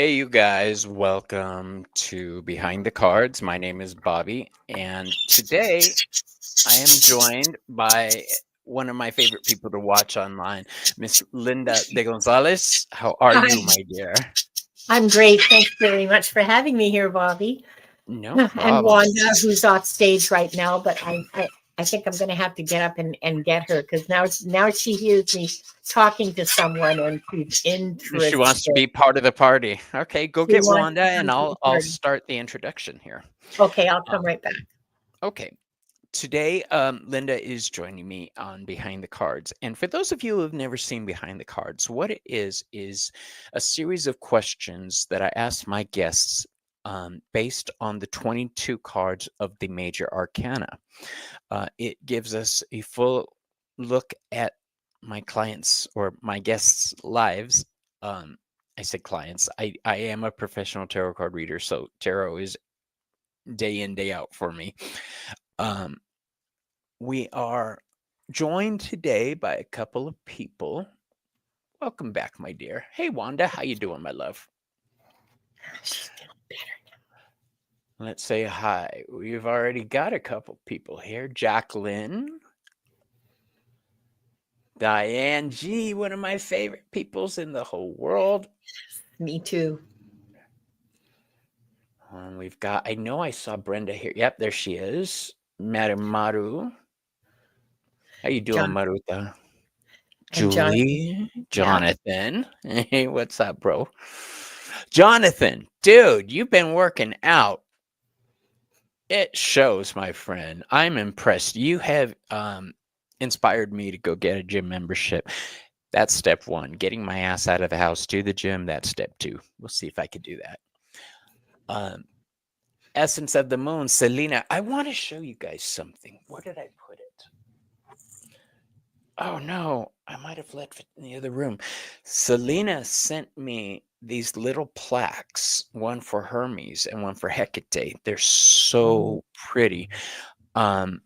Hey, you guys, welcome to Behind the Cards. My name is Bobby, and today I am joined by one of my favorite people to watch online, Miss Linda de Gonzalez. How are Hi, you, my dear? I'm great. Thanks very much for having me here, Bobby. No And problem. Wanda, who's off stage right now, but I think I'm going to have to get up and get her because now she hears me talking to someone and she's She wants to interested. be part of the party. Okay, go She get wants Wanda, to and come to I'll the I'll party. start the introduction here. Okay, I'll come Um, right back. okay, Today, Linda is joining me on Behind the Cards. And for those of you who have never seen Behind the Cards, what it is a series of questions that I ask my guests based on the 22 cards of the major arcana. It gives us a full look at my clients or my guests' lives. I said clients. I am a professional tarot card reader, so tarot is day in, day out for me. Um, We are joined today by a couple of people. Welcome back, my dear. Hey, Wanda, how you doing, my love? She's feeling better. Let's say hi. We've already got a couple people here. Jacqueline, Diane G, one of my favorite peoples in the whole world. Me too. We've got, I know I saw Brenda here. Yep, there she is. Madam Maru. How you doing, John Maruta? and Jonathan. Julie, Yeah. Jonathan. Hey, what's up, bro? Jonathan, dude, you've been working out. It shows, my friend. I'm impressed. You have inspired me to go get a gym membership. That's step one. Getting my ass out of the house to the gym. That's step two. We'll see if I can do that. Um, Essence of the Moon, Selena. I want to show you guys something. Where did I put it? Oh no, I might have left it in the other room. Selena sent me these little plaques, one for Hermes and one for Hecate. They're Oh, so pretty. Um,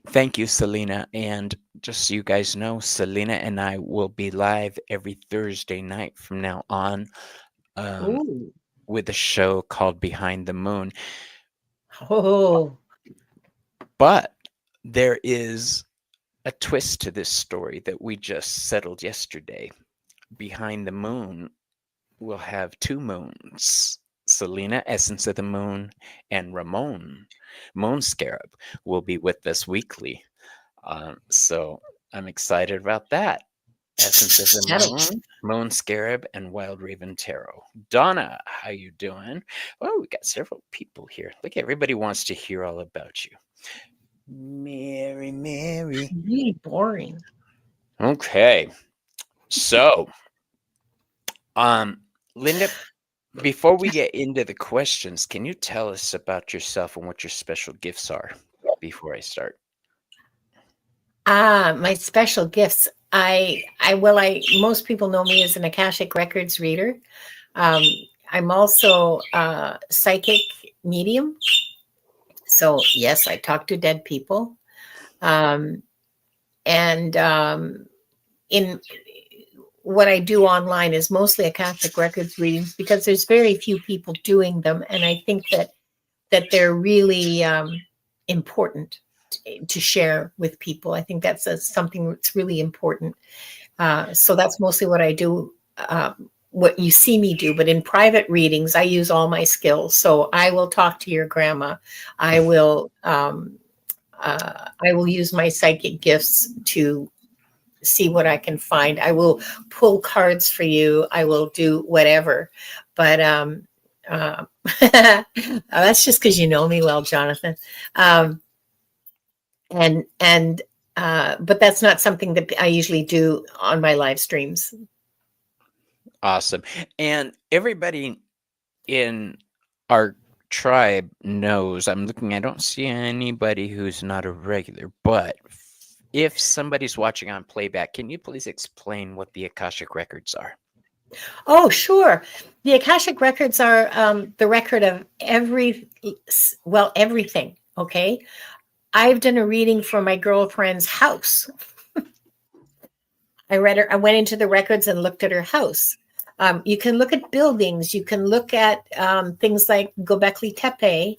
Thank you, Selena. And just so you guys know, Selena and I will be live every Thursday night from now on um, ooh. with a show called Behind the Moon. Oh, But there is a twist to this story that we just settled yesterday. Behind the Moon will have two moons. Selena, Essence of the Moon, and Ramon, Moon Scarab, will be with us weekly. So I'm excited about that. Essence of the that'll Moon, Moon Scarab, and Wild Raven Tarot. Donna, how you doing? Oh, we got several people here. Look, everybody wants to hear all about you. Mary. really boring. Okay, so, um, Linda, before we get into the questions, can you tell us about yourself and what your special gifts are before I start? My special gifts. I most people know me as an Akashic Records reader. Um, I'm also a psychic medium. So yes, I talk to dead people. Um, and in what I do online is mostly Akashic Records readings because there's very few people doing them, and I think that they're really important to share with people. I think that's something that's really important. So that's mostly what I do, what you see me do. But in private readings, I use all my skills. So I will talk to your grandma. I will. I will use my psychic gifts to see what I can find. I will pull cards for you. I will do whatever. But that's just because you know me well, Jonathan. Um, and but that's not something that I usually do on my live streams. Awesome. And everybody in our tribe knows. I'm looking, I don't see anybody who's not a regular, but if somebody's watching on playback, can you please explain what the Akashic Records are? Oh, sure. The Akashic Records are the record of everything. Okay. I've done a reading for my girlfriend's house. I read her. I went into the records and looked at her house. You can look at buildings. You can look at things like Gobekli Tepe.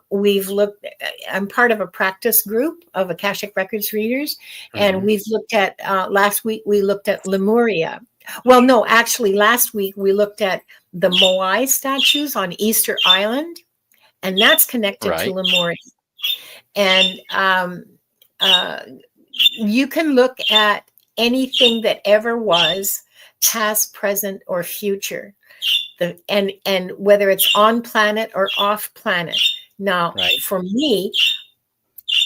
We've looked. I'm part of a practice group of Akashic Records readers, and Hmm. we've looked at. Last week we looked at Lemuria. Well, no, actually, last week we looked at the Moai statues on Easter Island, and that's connected to Right. Lemuria. And uh, you can look at anything that ever was, past, present, or future. And whether it's on planet or off planet. Now, Right. for me,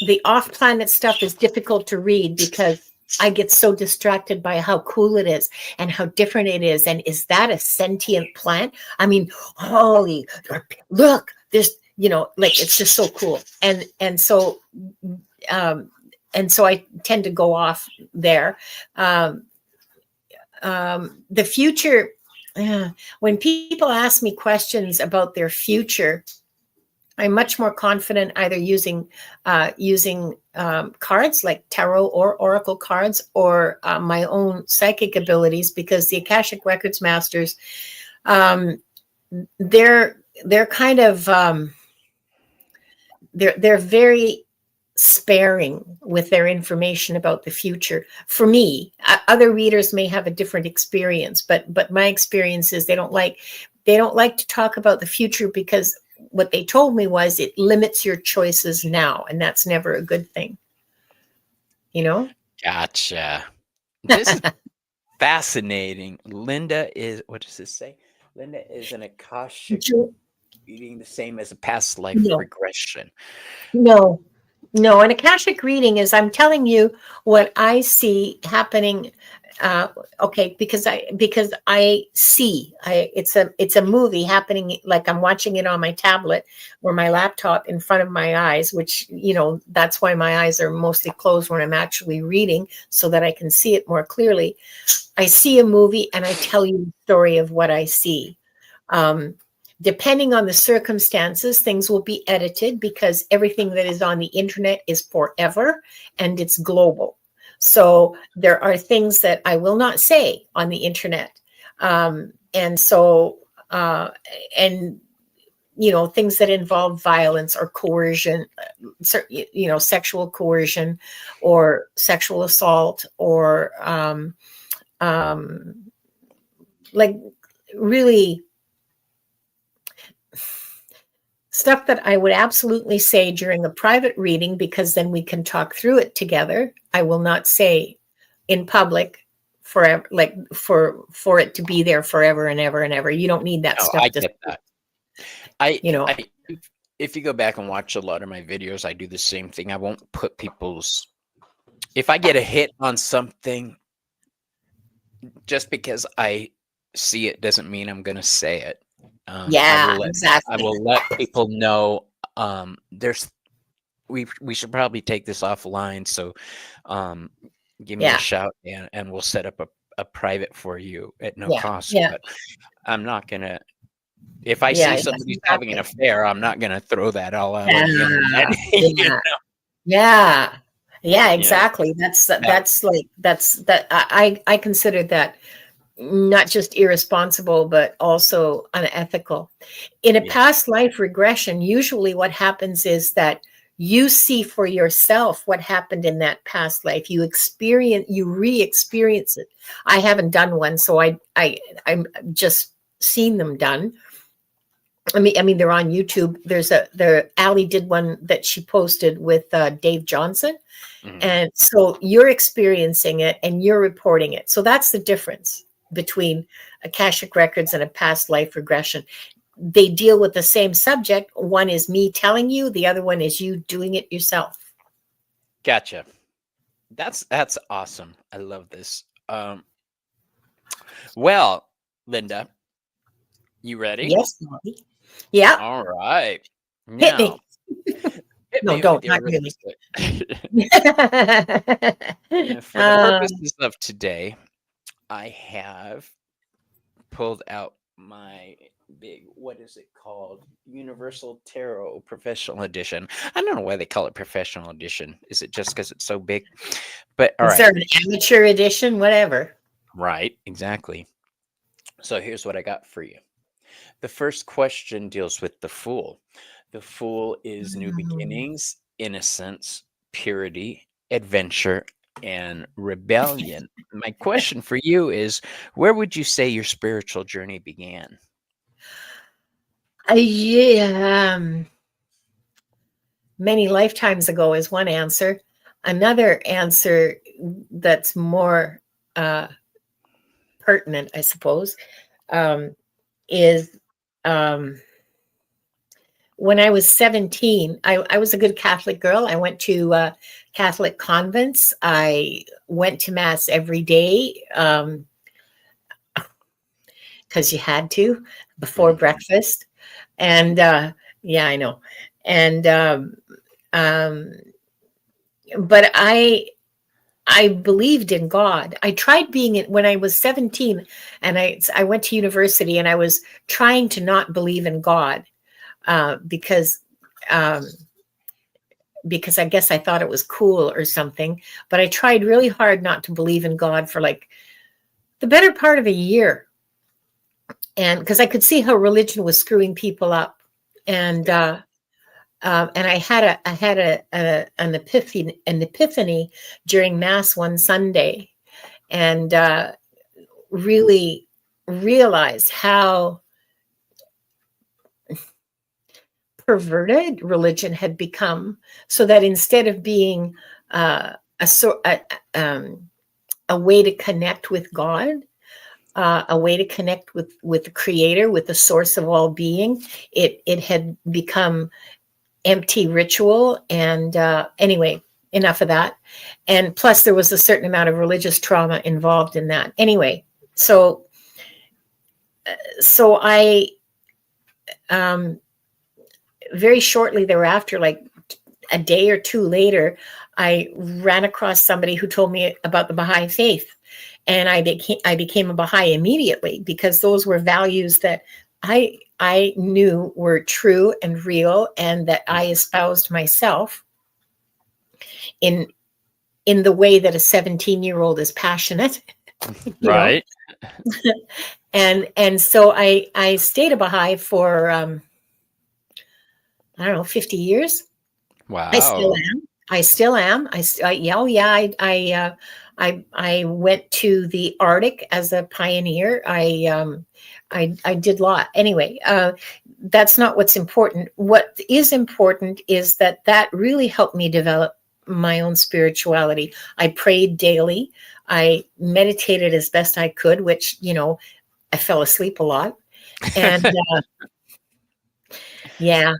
the off planet stuff is difficult to read because I get so distracted by how cool it is and how different it is. And is that a sentient plant? I mean, holy, look, this, like it's just so cool. Um, and so I tend to go off there. Um, the future, when people ask me questions about their future, I'm much more confident either using cards like tarot or oracle cards, or my own psychic abilities, because the Akashic Records masters, um, they're kind of they're very sparing with their information about the future. For me, other readers may have a different experience, but my experience is they don't like to talk about the future, because what they told me was it limits your choices now, and that's never a good thing, you know. Gotcha. This is fascinating. Linda is, what does this say? Linda is an Akashic reading, the same as a past life No, regression. no, no. An Akashic reading is, I'm telling you what I see happening. Uh, okay, because I see, it's a movie happening, like I'm watching it on my tablet or my laptop in front of my eyes, which, that's why my eyes are mostly closed when I'm actually reading, so that I can see it more clearly. I see a movie and I tell you the story of what I see. Um, Depending on the circumstances, things will be edited, because everything that is on the internet is forever and it's global. So there are things that I will not say on the internet. And so, and things that involve violence or coercion, sexual coercion or sexual assault, or um, like really stuff that I would absolutely say during a private reading, because then we can talk through it together. I will not say in public forever, like for it to be there forever and ever and ever. You don't need that Oh, I stuff to, get that. I, you know. if you go back and watch a lot of my videos, I do the same thing. I won't put if I get a hit on something, just because I see it doesn't mean I'm going to say it. I Yeah, will let I exactly. will let people know. There's we should probably take this offline. So, um, give me a Yeah, shout, and we'll set up a private for you at no yeah, cost. yeah, But I'm not gonna. If I yeah, see yeah, somebody's having an exactly. affair, I'm not gonna throw that all out on the internet. Yeah, yeah. Yeah. Yeah, You know exactly. That's that. that's like that's that I consider that not just irresponsible, but also unethical. In a Yeah, past life regression, usually what happens is that you see for yourself what happened in that past life. You re-experience it. I haven't done one, so I'm just seen them done. I mean, they're on YouTube. Ali did one that she posted with Dave Johnson, mhm. and so you're experiencing it and you're reporting it. So that's the difference between Akashic Records and a past life regression. They deal with the same subject. One is me telling you, the other one is you doing it yourself. Gotcha. That's awesome. I love this. Well, Linda, you ready? Yes, Bobby. Yeah, All right. hit Now, me. hit No, me with don't. your Not really. arithmetic. For the um, purposes of today, I have pulled out my big, what is it called? Universal Tarot Professional Edition. I don't know why they call it Professional Edition. Is it just because it's so big? But all is there right. an amateur edition? Whatever. Right. Exactly. So here's what I got for you. The first question deals with the Fool. The Fool is new Mm. beginnings, innocence, purity, adventure, and rebellion. My question for you is, where would you say your spiritual journey began? Yeah, many lifetimes ago is one answer. Another answer that's more uh, pertinent, I suppose, um, is um, when I was 17, I was a good Catholic girl. I went to Catholic convents. I went to Mass every day because you had to before Mhm. breakfast. And yeah, I know. And um, but I believed in God. I tried being it when I was 17, and I went to university, and I was trying to not believe in God because um, because I guess I thought it was cool or something. But I tried really hard not to believe in God for like the better part of a year, and because I could see how religion was screwing people up, and Yeah. and I had an epiphany during Mass one Sunday, and really realized how perverted religion had become. So that instead of being uh, a sort a way to connect with God, a way to connect with the Creator, with the source of all being, it had become empty ritual. And anyway, enough of that. And plus, there was a certain amount of religious trauma involved in that. Anyway, so so I um, very shortly thereafter, like a day or two later, I ran across somebody who told me about the Bahigh faith. And I became a Bahigh immediately because those were values that I knew were true and real and that I Mhm. espoused myself in in the way that a 17-year-old is passionate, you know. Right. And so I stayed a Bahigh for I don't know, 50 years. I still Wow. am. I still am. Yeah, oh yeah. I went to the Arctic as a pioneer. I did a lot. Anyway, that's not what's important. What is important is that that really helped me develop my own spirituality. I prayed daily. I meditated as best I could, which, you know, I fell asleep a lot. And yeah,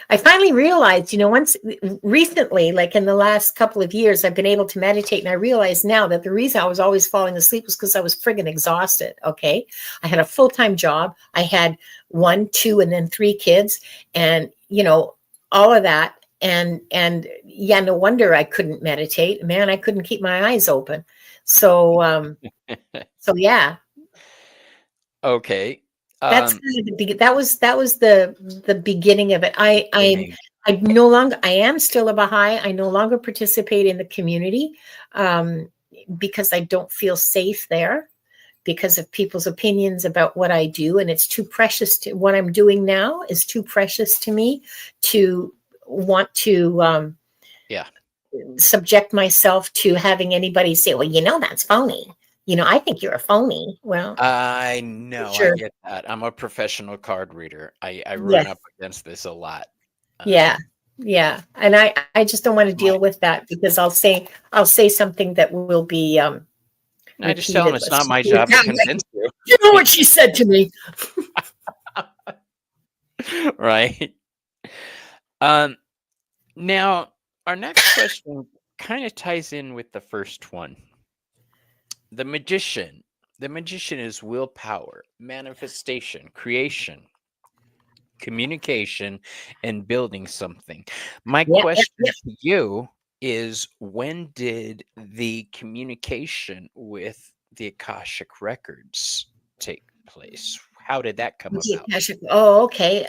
I finally realized, you know, once recently, like in the last couple of years, I've been able to meditate. And I realize now that the reason I was always falling asleep was because I was friggin' exhausted. Okay. I had a full time job. I had one, two, and then three kids. And, you know, all of that. And yeah, no wonder I couldn't meditate. Man, I couldn't keep my eyes open. So, so yeah, Okay. that's Um, kind of that was the beginning of it. Beginning. I no longer I am still a Baha'i. I no longer participate in the community um, because I don't feel safe there because of people's opinions about what I do, and it's too precious to what I'm doing now is too precious to me to want to Yeah. subject myself to having anybody say, "Well, you know, that's phony." You know, I think you're a phony. Well, I know, I sure. get that. I'm a professional card reader. I run Yes. up against this a lot. Yeah. Um, Yeah. And I just don't want to my deal with that because I'll say something that will be I just tell them repeated. it's Let's not just my put it job to that way. convince you. You know what she said to me. Right? Um, now our next question kind of ties in with the first one. The magician. The magician is willpower, manifestation, creation, communication, and building something. My Yeah, yeah, question yeah. to you is, when did the communication with the Akashic Records take place? How did that come With the about? Akashic. Oh, okay.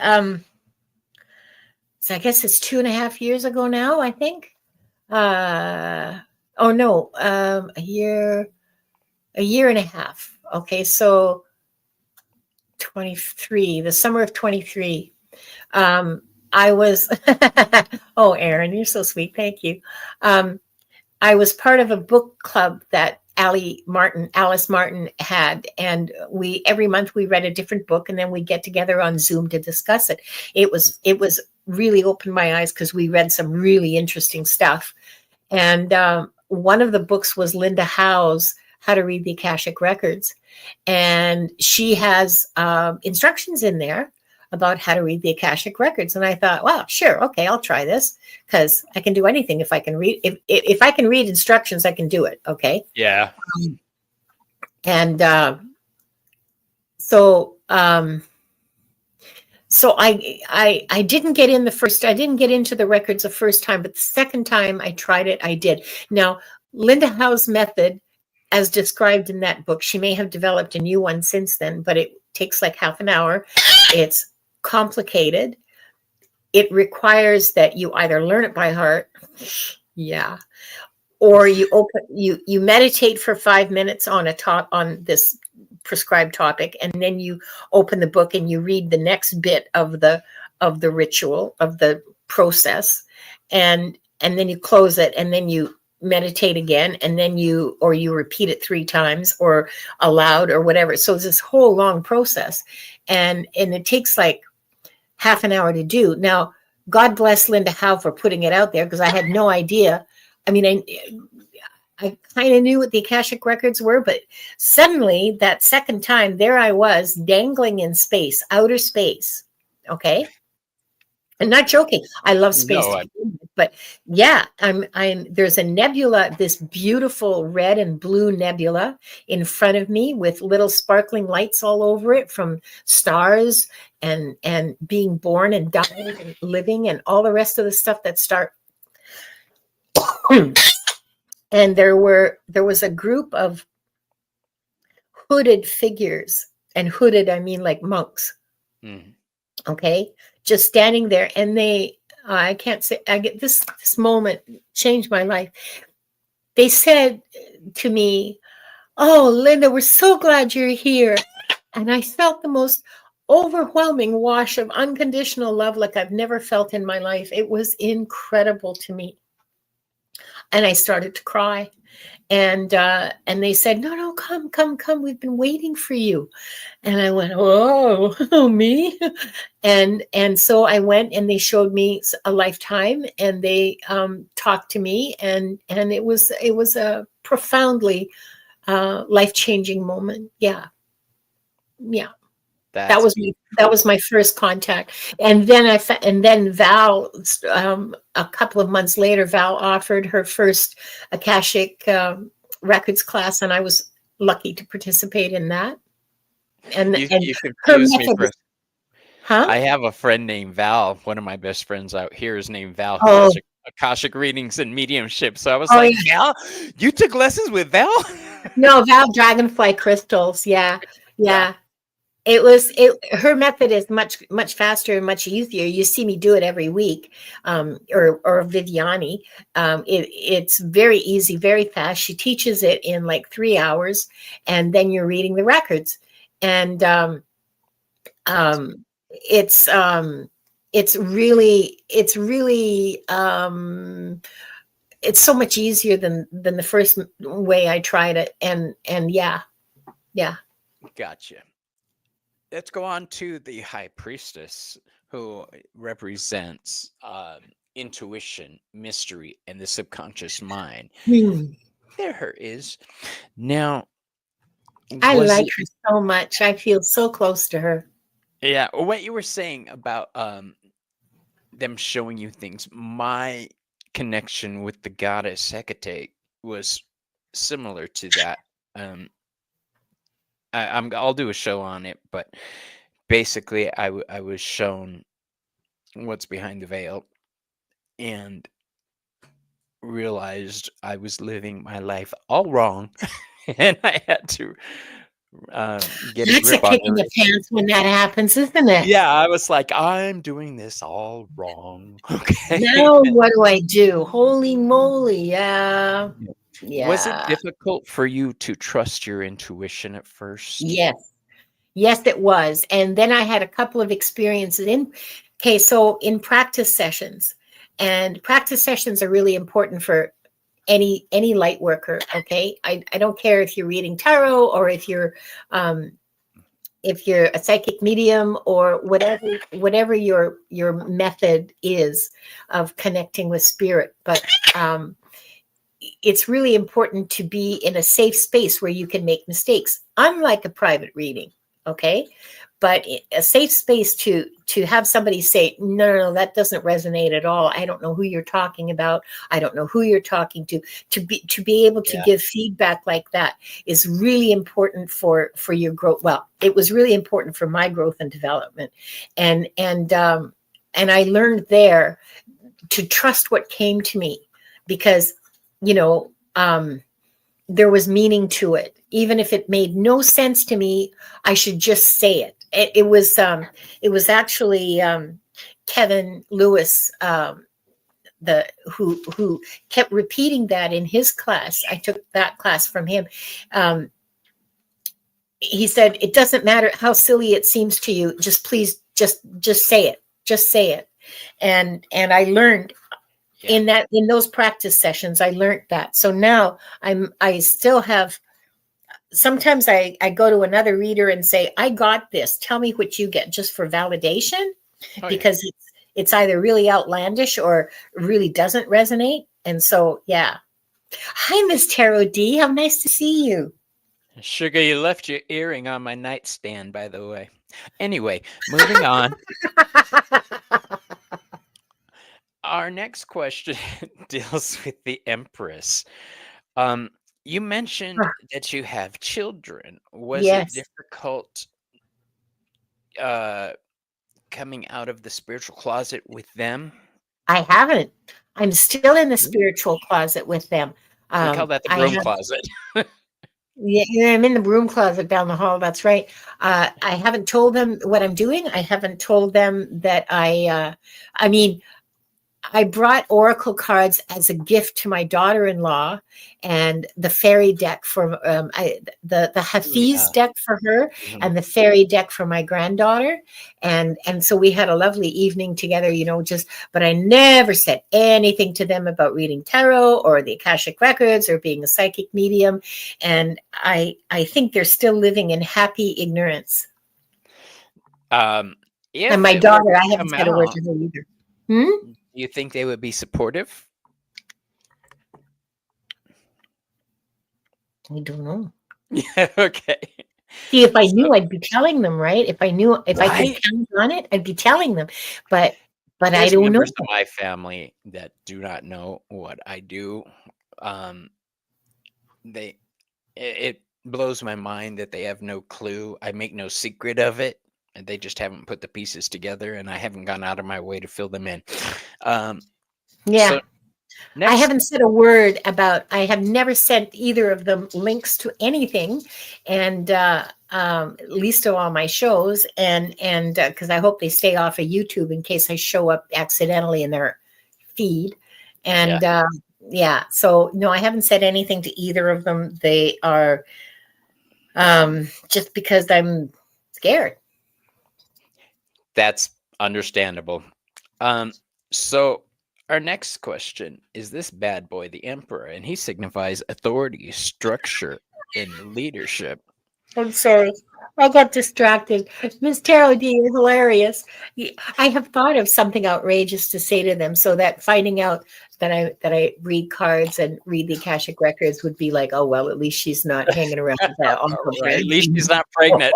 So I guess it's 2.5 years ago now, I think. Uh oh no, a year and a half. Okay, so 23, the summer of 23. I was, oh, Aaron, you're so sweet. Thank you. Um, I was part of a book club that Alice Martin had, and we every month we read a different book, and then we get together on Zoom to discuss it. It was really opened my eyes because we read some really interesting stuff. And one of the books was Linda Howe's How to Read the Akashic Records, and she has instructions in there about how to read the Akashic Records. And I thought, wow, sure, okay, I'll try this because I can do anything if I can read. If I can read instructions, I can do it. Okay, Yeah. and so so I didn't get in the first. I didn't get into the records the first time, but the second time I tried it, I did. Now, Linda Howe's method, as described in that book, she may have developed a new one since then, but it takes like half an hour. It's complicated. It requires that you either learn it by heart, yeah, or you meditate for 5 minutes on this prescribed topic, and then you open the book and you read the next bit of the ritual, of the process, and then you close it, and then you meditate again, and then you repeat it 3 times or aloud or whatever. So it's this whole long process, and it takes like half an hour to do. Now, God bless Linda Howe for putting it out there, because I had no idea. I mean, I kind of knew what the Akashic Records were, but suddenly that second time, there I was dangling in space, outer space. Okay. I'm not joking. I love space, No, but yeah, there's a nebula, this beautiful red and blue nebula in front of me with little sparkling lights all over it from stars and being born and dying and living and all the rest of the stuff that start. And there was a group of hooded figures, and hooded, I mean like monks. Mm. Okay, just standing there, and I can't say, I get this moment changed my life. They said to me, "Oh, Linda, we're so glad you're here." And I felt the most overwhelming wash of unconditional love like I've never felt in my life. It was incredible to me. And I started to cry. And they said, no, come. We've been waiting for you. And I went, oh, me? And so I went, and they showed me a lifetime, and they talked to me, and it was a profoundly life-changing moment. Yeah. That was my first contact. And then Val, a couple of months later, Val offered her first Akashic Records class, and I was lucky to participate in that. And you her confuse me method, for. huh? I have a friend named Val. One of my best friends out here is named Val, who Oh, does Akashic readings and mediumship. So I was oh like, yeah. Val, you took lessons with Val? No, Val Dragonfly crystals. Yeah, Yeah. yeah. Her method is much faster and much easier. You see me do it every week, or Viviani. It's very easy, very fast. She teaches it in like 3 hours, and then you're reading the records. And it's really it's so much easier than the first way I tried it. And yeah. Gotcha. Let's go on to the High Priestess, who represents intuition, mystery, and the subconscious mind. Hmm. There her is. Now, I was like it, her so much. I feel so close to her. yeah, what you were saying about them showing you things, my connection with the goddess Hecate was similar to that. Um, I'll do a show on it, but basically, I was shown what's behind the veil and realized I was living my life all wrong, and I had to get a That's a grip on kick in the everything. pants when that happens, isn't it? Yeah, I was like, I'm doing this all wrong. Okay. Now what do I do? Holy moly. Yeah. Was it Yeah. difficult for you to trust your intuition at first? Yes. Yes, it was. And then I had a couple of experiences okay, so in practice sessions, and practice sessions are really important for any light worker. Okay. I don't care if you're reading tarot or um, if you're a psychic medium or whatever your method is of connecting with spirit. But it's really important to be in a safe space where you can make mistakes, unlike a private reading. Okay. But a safe space to have somebody say, no, that doesn't resonate at all. I don't know who you're talking about. I don't know who you're talking to be able to Yeah. give feedback like that is really important for your growth. Well, it was really important for my growth and development. And I learned there to trust what came to me, because, you know, there was meaning to it. Even if it made no sense to me, I should just say it. It was actually Kevin Lewis, who kept repeating that in his class. I took that class from him. He said, "It doesn't matter how silly it seems to you. Just please, just say it. Just say it." And I learned Yeah. in those practice sessions, I learned that. So now I still have. Sometimes I go to another reader and say, I got this. Tell me what you get, just for validation, Oh yeah. because it's either really outlandish or really doesn't resonate. And so, yeah. Hi, Miss Tarot D. How nice to see you. Sugar, you left your earring on my nightstand, by the way. Anyway, moving on. Our next question deals with the Empress. Um, you mentioned that you have children. Was it Yes, difficult uh, coming out of the spiritual closet with them? I haven't. I'm still in the Really? spiritual closet with them. We call that the I broom have. closet. Yeah, yeah, I'm in the broom closet down the hall. That's right. I haven't told them what I'm doing. I haven't told them that I mean, I brought oracle cards as a gift to my daughter-in-law, and the fairy deck for the Oh, Hafiz yeah. deck for her, Mhm. and the fairy deck for my granddaughter, and so we had a lovely evening together. But I never said anything to them about reading tarot or the Akashic Records or being a psychic medium, and I think they're still living in happy ignorance. Um, And if my it were daughter, to I haven't come said a word out, to her either. Hmm? do you think they would be supportive? I don't know. Yeah, okay. See, if I So, knew, I'd be telling them, right? If I could right? count on it, I'd be telling them. But I There's don't know. members of my family that do not know what I do. Um, they it blows my mind that they have no clue. I make no secret of it, and they just haven't put the pieces together, and I haven't gone out of my way to fill them in. Um, Yeah. so I next, haven't said a word about, I have never sent either of them links to anything, and least of all my shows, and because I hope they stay off of YouTube in case I show up accidentally in their feed. yeah, And yeah, so no, I haven't said anything to either of them. They are just because I'm scared. that's understandable. Um, so our next question is this bad boy, the Emperor, and he signifies authority, structure, and leadership. I'm sorry. I got distracted. Miss Tarot D is hilarious. I have thought of something outrageous to say to them, so that finding out that I read cards and read the Akashic Records would be like, oh well, at least she's not hanging around with that Uncle Right, at Fred. least she's not pregnant.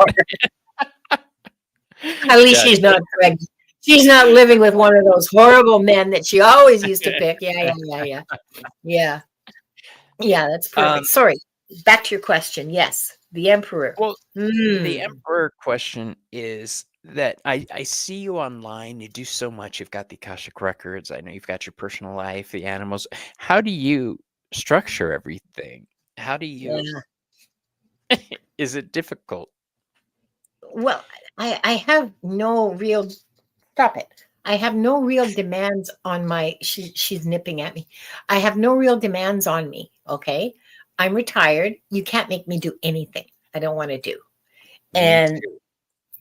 At least she's Gotcha. not pregnant. She's not living with one of those horrible men that she always used to pick. Yeah. Yeah, that's perfect. Um, Sorry. Back to your question. Yes, the Emperor. well, the Hmm. Emperor question is that I see you online. You do so much. You've got the Akashic Records. I know you've got your personal life, the animals. How do you structure everything? How do you? Yeah. Is it difficult? Well, I have no real, stop it. I have no real demands on she's nipping at me. I have no real demands on me. Okay. I'm retired. You can't make me do anything I don't want to do. Me And too.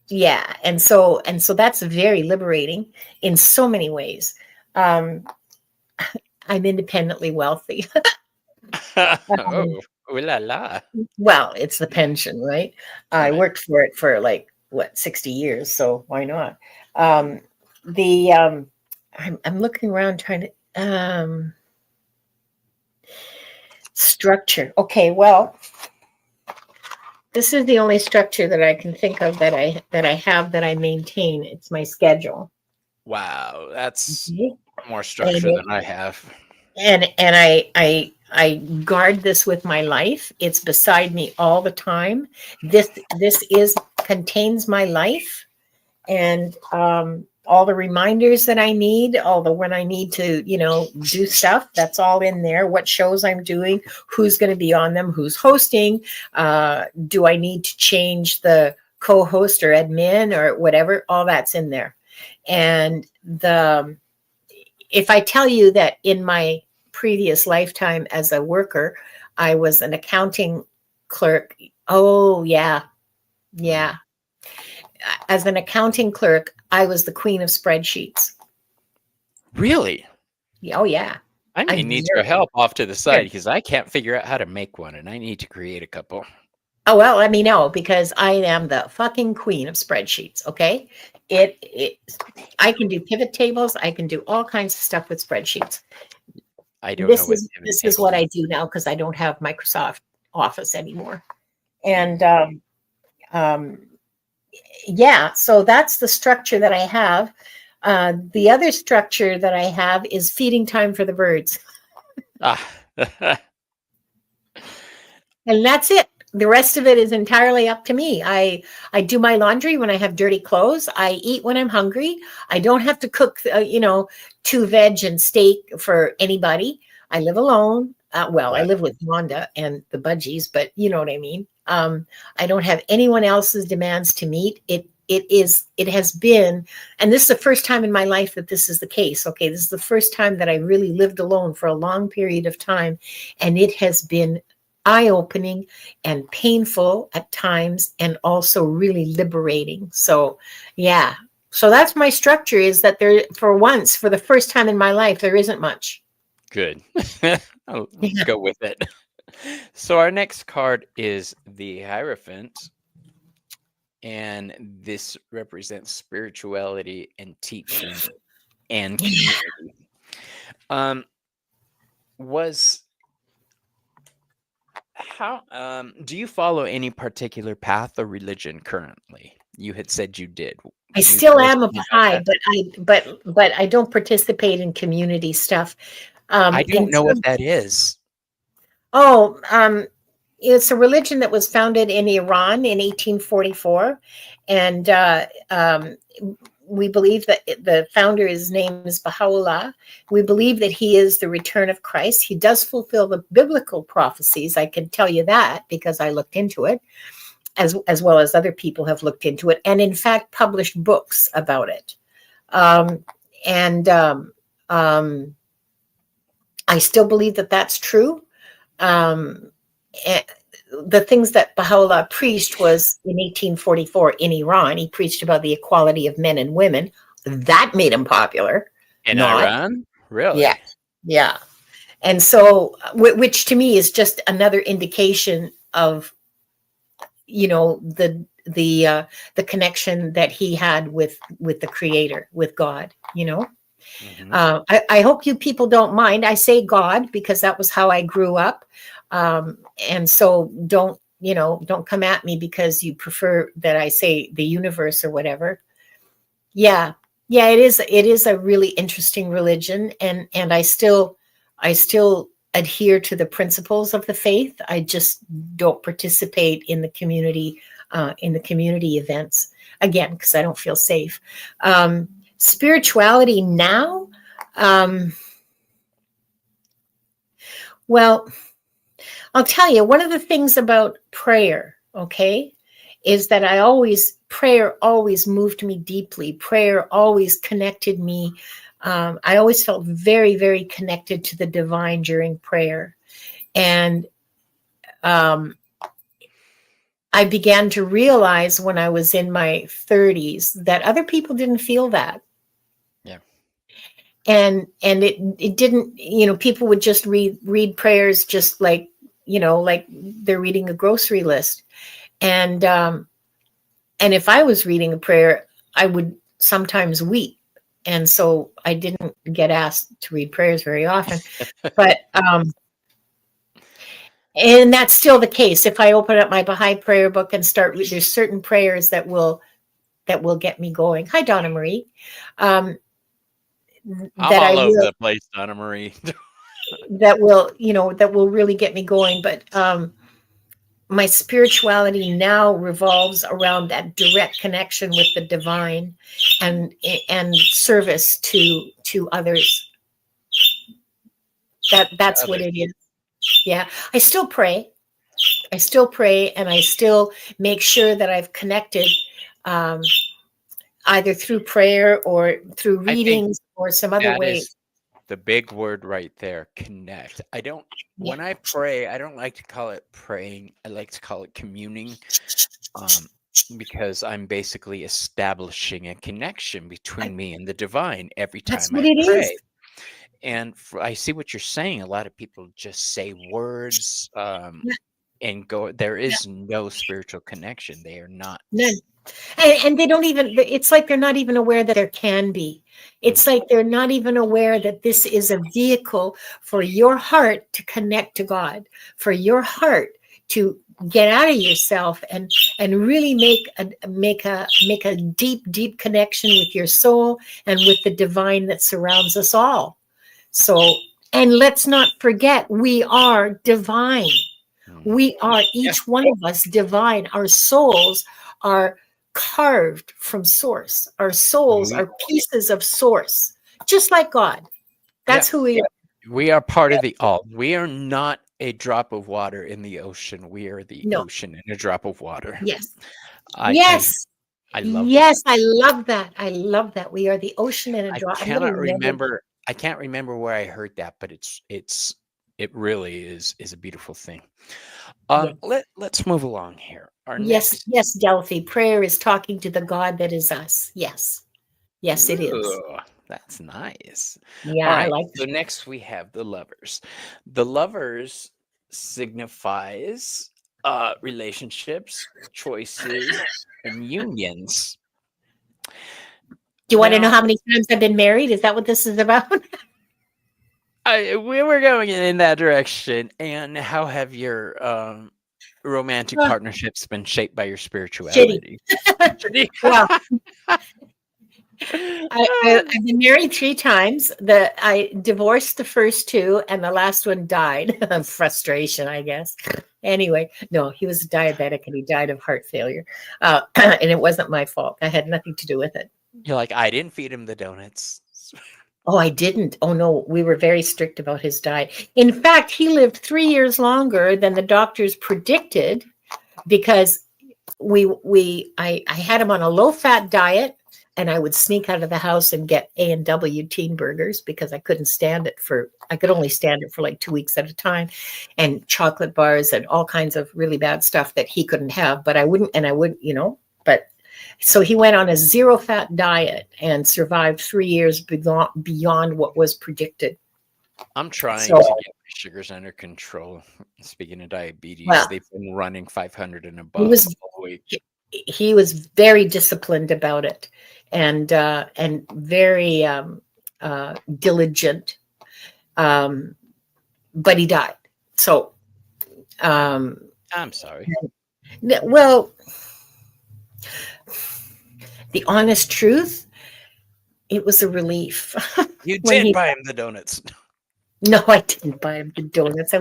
Yeah, and so that's very liberating in so many ways. Um, I'm independently wealthy. Um, Oh, ooh la la. well, it's the pension, right? I Right. worked for it for like what 60 years, so why not? Um, the I'm looking around trying to structure. Okay, well, this is the only structure that I can think of that I have that I maintain. It's my schedule. Wow, that's Okay. more And structure than I have. and I guard this with my life. It's beside me all the time. This is contains my life, and all the reminders that I need, all the when I need to, do stuff, that's all in there. What shows I'm doing, who's going to be on them, who's hosting, do I need to change the co-host or admin or whatever, all that's in there. And the if I tell you that in my previous lifetime as a worker, I was an accounting clerk. Oh, yeah. Mm. Yeah. As an accounting clerk, I was the queen of spreadsheets. Really? Oh, yeah. I may I'm need very your help off to the side good. because I can't figure out how to make one, and I need to create a couple. Oh, well, let me know because I am the fucking queen of spreadsheets. Okay. It, I can do pivot tables. I can do all kinds of stuff with spreadsheets. I don't know This what is pivot this is tables what I are. do now because I don't have Microsoft Office anymore. Mm. And um, yeah, so that's the structure that I have. The other structure that I have is feeding time for the birds, Ah, and that's it. The rest of it is entirely up to me. I do my laundry when I have dirty clothes. I eat when I'm hungry. I don't have to cook, two veg and steak for anybody. I live alone. Well, I right. live with Wanda and the budgies, but you know what I mean. I don't have anyone else's demands to meet. It has been, and this is the first time in my life that this is the case. Okay, this is the first time that I really lived alone for a long period of time, and it has been eye-opening and painful at times, and also really liberating. So yeah, so that's my structure, is that there, for once, for the first time in my life, there isn't much. Good. Let's Yeah. go with it. So our next card is the Hierophant, and this represents spirituality and teaching and community. Um, was how do you follow any particular path or religion currently? You had said you did. I Can you still tell us am a more about Bahigh, that? but I don't participate in community stuff. I In don't know what terms, that is. oh, it's a religion that was founded in Iran in 1844, and we believe that the founder, his name is Baha'u'llah. We believe that he is the return of Christ. He does fulfill the biblical prophecies. I can tell you that because I looked into it, as well as other people have looked into it, and in fact published books about it. Um, and um, I still believe that that's true. Um, eh, the things that Baha'u'llah preached was in 1844 in Iran. He preached about the equality of men and women. That made him popular. In Not, Iran? yeah, Really? yeah. And so, which to me is just another indication of, the connection that he had with the Creator, with God. Hmm. I hope you people don't mind. I say God because that was how I grew up. And so don't come at me because you prefer that I say the universe or whatever. Yeah. Yeah, it is a really interesting religion, and I still adhere to the principles of the faith. I just don't participate in the community events, again, because I don't feel safe. Spirituality now, um, well, I'll tell you, one of the things about prayer, okay, is that prayer always moved me deeply. Prayer always connected me. I always felt very, very connected to the divine during prayer. And um, I began to realize when I was in my 30s that other people didn't feel that. Yeah. And it didn't, people would just read prayers just like, like they're reading a grocery list. And if I was reading a prayer, I would sometimes weep. And so I didn't get asked to read prayers very often. But and that's still the case. If I open up my Bahigh prayer book and there's certain prayers that will get me going. Hi, Donna Marie. Um, I'm that I all over will the place, Donna Marie. that will really get me going. But my spirituality now revolves around that direct connection with the divine, and service to others. That's what Others. it is. Yeah, I still pray. And I still make sure that I've connected, um, either through prayer or through I think readings or some other that way. is the big word right there, connect. I don't, Yeah, when I pray, I don't like to call it praying. I like to call it communing, um, because I'm basically establishing a connection between me and the divine every that's time what I it is. pray. And I see what you're saying. A lot of people just say words, Yeah, and go. There yeah, is no spiritual connection. They are not. none. And they don't even, it's like they're not even aware that there can be. Mm, It's like they're not even aware that this is a vehicle for your heart to connect to God, for your heart to get out of yourself and really make a deep connection with your soul and with the divine that surrounds us all. So, and let's not forget, we are divine. mm. We are, Yeah, each one of us, divine. Our souls are carved from source. Our souls we are pieces of source, just like God. yeah That's who we are. we are part of the all. We are not a drop of water in the ocean. We are the No. ocean in a drop of water. Yes. I I Yes. I love that. Yes. I love that. I love that. We are the ocean in a I drop. I'm going to cannot remember that. remember. I can't remember where I heard that, but it really is a beautiful thing. Yeah. Let's move along here. Our Yes. next. Yes, Delphi. Prayer is talking to the God that is us. Yes. Yes, it is. Ooh, that's nice. Yeah, All I right. like So next we have the lovers. The lovers signifies relationships, choices, and unions. Do you want to know Now, how many times I've been married? Is that what this is about? we were going in that direction. And how have your romantic Oh, partnerships been shaped by your shitty. spirituality? Shitty. Well, I've been married 3 times. I divorced the first two, and the last one died of frustration, I guess. Anyway, no, he was diabetic and he died of heart failure, and it wasn't my fault. I had nothing to do with it. You're like, I didn't feed him the donuts. Oh, I didn't. Oh no, we were very strict about his diet. In fact, he lived 3 years longer than the doctors predicted because I had him on a low fat diet, and I would sneak out of the house and get A&W teen burgers because I could only stand it for like 2 weeks at a time, and chocolate bars and all kinds of really bad stuff that he couldn't have, but I wouldn't, and I would, but so he went on a zero fat diet and survived 3 years beyond what was predicted. I'm trying So, to get my sugars under control. Speaking of diabetes, well, they've been running 500 and he above was all week. he was very disciplined about it, and very diligent, um, but he died. So, um, I'm sorry. well, the honest truth, it was a relief You when did he. buy him the donuts. No, I didn't buy him the donuts. I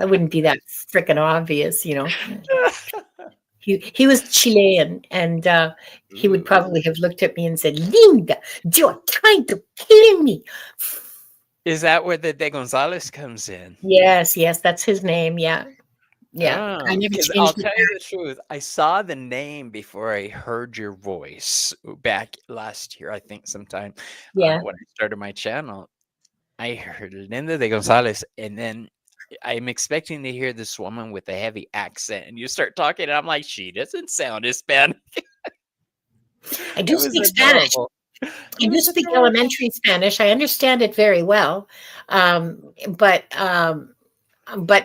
wouldn't be that freaking obvious. He was Chilean, and he would Ooh. probably have looked at me and said, "Linda, you're trying to kill me." Is that where the de Gonzalez comes in? Yes, yes, that's his name. Yeah, yeah. I never Because I'll changed it tell you back. the truth, I saw the name before I heard your voice back last year, I think sometime, Yeah, when I started my channel. I heard Linda de Gonzalez, and then I'm expecting to hear this woman with a heavy accent, and you start talking, and I'm like, she doesn't sound Hispanic. I It do was speak Spanish. adorable. I It do was speak adorable. elementary Spanish. I understand it very well. But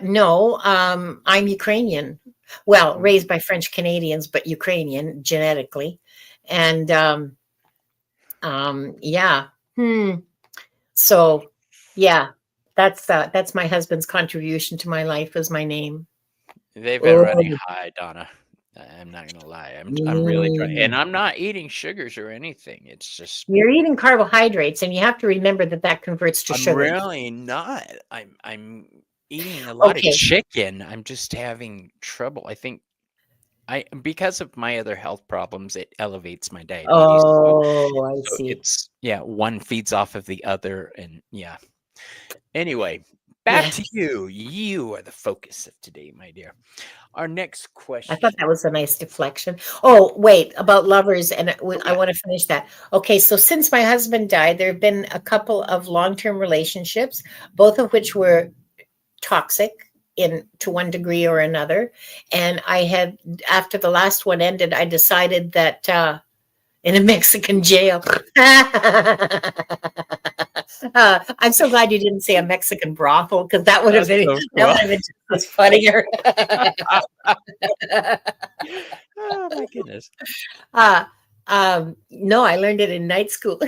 no, I'm Ukrainian. Well, Mm, raised by French Canadians, but Ukrainian genetically. And yeah. So yeah, that's my husband's contribution to my life is my name. they've been running Oh, high, Donna. I'm not gonna lie. I'm really trying, and mm. I'm not eating sugars or anything. It's just You're eating carbohydrates, and you have to remember that that converts to I'm sugar. really not. I'm eating a lot of Okay. chicken. I'm just having trouble. I think I because of my other health problems, it elevates my diabetes. Oh, I So see. it's yeah, one feeds off of the other, and yeah. Anyway, back to Yes. you. You are the focus of today, my dear. Our next I thought question. that was a nice deflection. Oh, wait, about lovers, and Oh I yeah. want to finish that. Okay, so since my husband died, there have been a couple of long-term relationships, both of which were toxic in to one degree or another. And I had, after the last one ended, I decided that in a Mexican jail. I'm so glad you didn't say a Mexican brothel because That's so that cool. would have been just funnier. Oh my goodness. uh, no, I learned it in night school.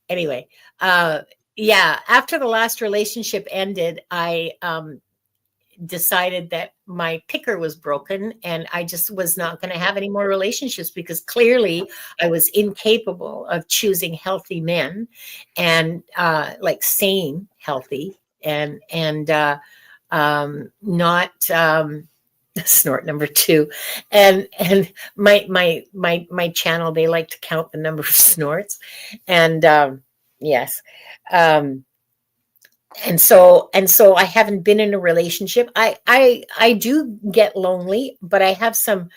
Anyway, uh, yeah, after the last relationship ended, I decided that my picker was broken and I just was not going to have any more relationships because clearly I was incapable of choosing healthy men and like sane, healthy and not snort number two. And my channel, they like to count the number of snorts. And yes. Um and so I haven't been in a relationship. I do get lonely, but I have some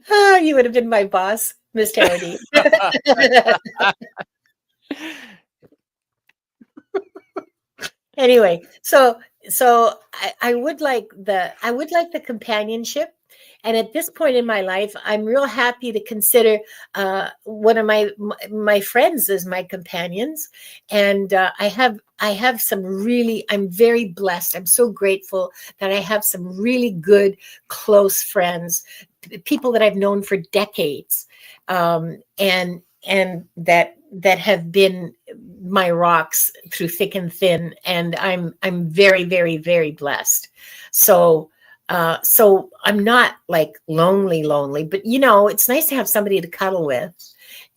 oh, you would have been my boss, Miss Harity. Anyway, so I would like the companionship. And at this point in my life, I'm real happy to consider one of my friends as my companions. And I have some really, I'm very blessed. I'm so grateful that I have some really good, close friends, people that I've known for decades, and that have been my rocks through thick and thin, and I'm very, very, very blessed. So I'm not like lonely, but it's nice to have somebody to cuddle with.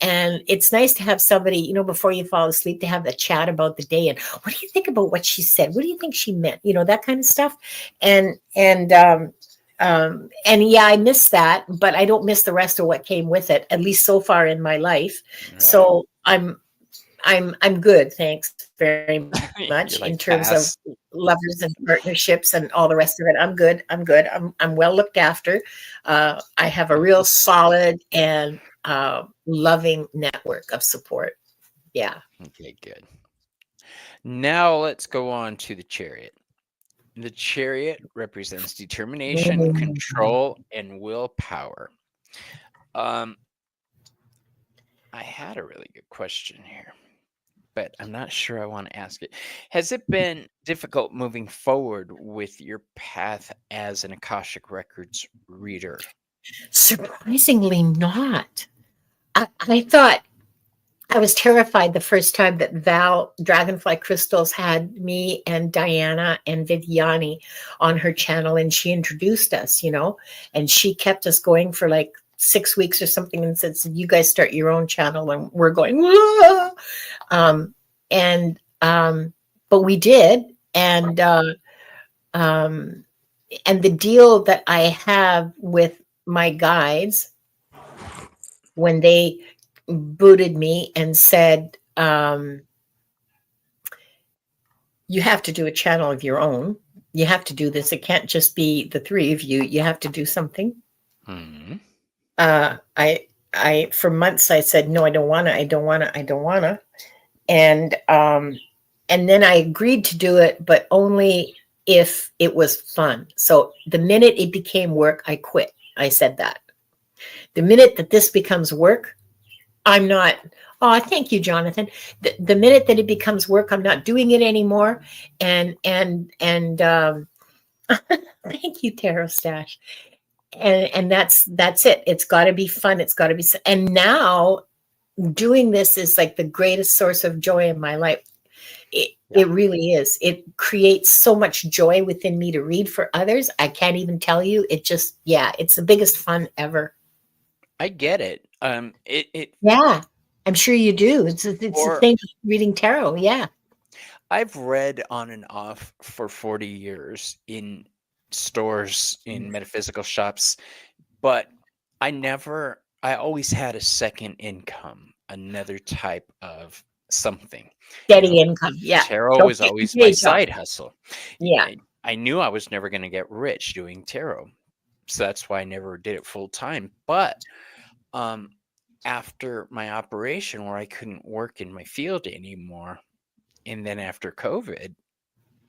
And it's nice to have somebody, before you fall asleep, to have the chat about the day. And what do you think about what she said? What do you think she meant? That kind of stuff. And yeah, I miss that, but I don't miss the rest of what came with it, at least so far in my life. Right. So I'm good. Thanks very much in terms You're of like pass. lovers and partnerships and all the rest of it. I'm good. I'm well looked after. I have a real solid and loving network of support. Yeah. Okay, good. Now let's go on to the chariot. The chariot represents determination, Mm. control, and willpower. Um, I had a really good question here, but I'm not sure I want to ask it. Has it been difficult moving forward with your path as an Akashic Records reader? Surprisingly not. I thought I was terrified the first time that Val Dragonfly Crystals had me and Diana and Viviani on her channel, and she introduced us, and she kept us going for like 6 weeks or something and said, "You guys start your own channel," and we're going, "Whoa!" Um, and but we did, um, and the deal that I have with my guides when they booted me and said, you have to do a channel of your own. You have to do this. It can't just be the three of you. You have to do something. Hmm. I for months I said, no, I don't want to, I don't want to, I don't want to. And then I agreed to do it, but only if it was fun. So the minute it became work, I quit. I said that. The minute that this becomes work, I'm not. Oh, thank you, Jonathan. The minute that it becomes work, I'm not doing it anymore. And thank you, Tarot Stash. And that's it. It's got to be fun. It's got to be. And now doing this is like the greatest source of joy in my life. It really is. It creates so much joy within me to read for others. I can't even tell you. It just, yeah, it's the biggest fun ever. I get it. Yeah, I'm sure you do. It's the or thing with reading tarot. Yeah. I've read on and off for 40 years in stores, in metaphysical shops, but I always had a second income, another type of something. Steady income. Yeah. Tarot Don't was get always your my day job. side hustle. Yeah. I knew I was never going to get rich doing tarot. So that's why I never did it full time. But after my operation where I couldn't work in my field anymore, and then after COVID,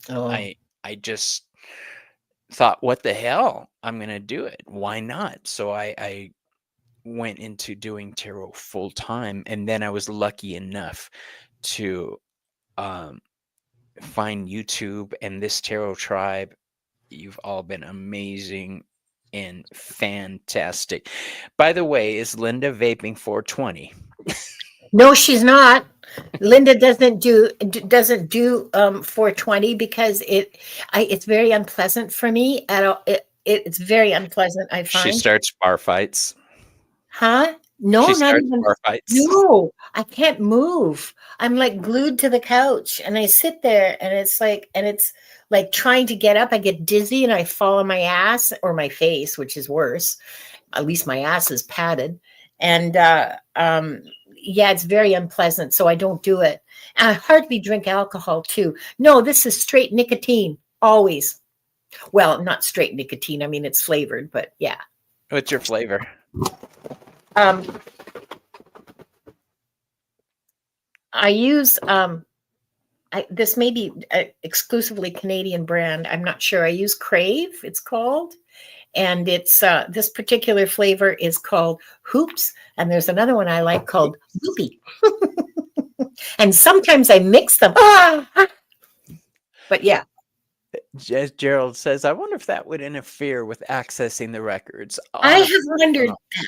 Oh. I just thought, what the hell? I'm going to do it. Why not? So I went into doing tarot full time. And then I was lucky enough to find YouTube and this tarot tribe. You've all been amazing and fantastic. By the way, is Linda vaping 420? No, she's not. Linda doesn't do 420 because it's very unpleasant for me at all. It's very unpleasant, I She find. starts bar fights. Huh? No, She not starts even. bar fights. No, I can't move. I'm like glued to the couch and I sit there and it's like trying to get up. I get dizzy and I fall on my ass or my face, which is worse. At least my ass is padded. And yeah, it's very unpleasant. So I don't do it. And I hardly drink alcohol too. No, this is straight nicotine, always. Well, not straight nicotine. I mean, it's flavored, but yeah. What's your flavor? I use this may be exclusively Canadian brand. I'm not sure. I use Crave, it's called. And it's this particular flavor is called Hoops. And there's another one I like called Loopy. And sometimes I mix them. But yeah. Gerald says, I wonder if that would interfere with accessing the records. I have wondered that.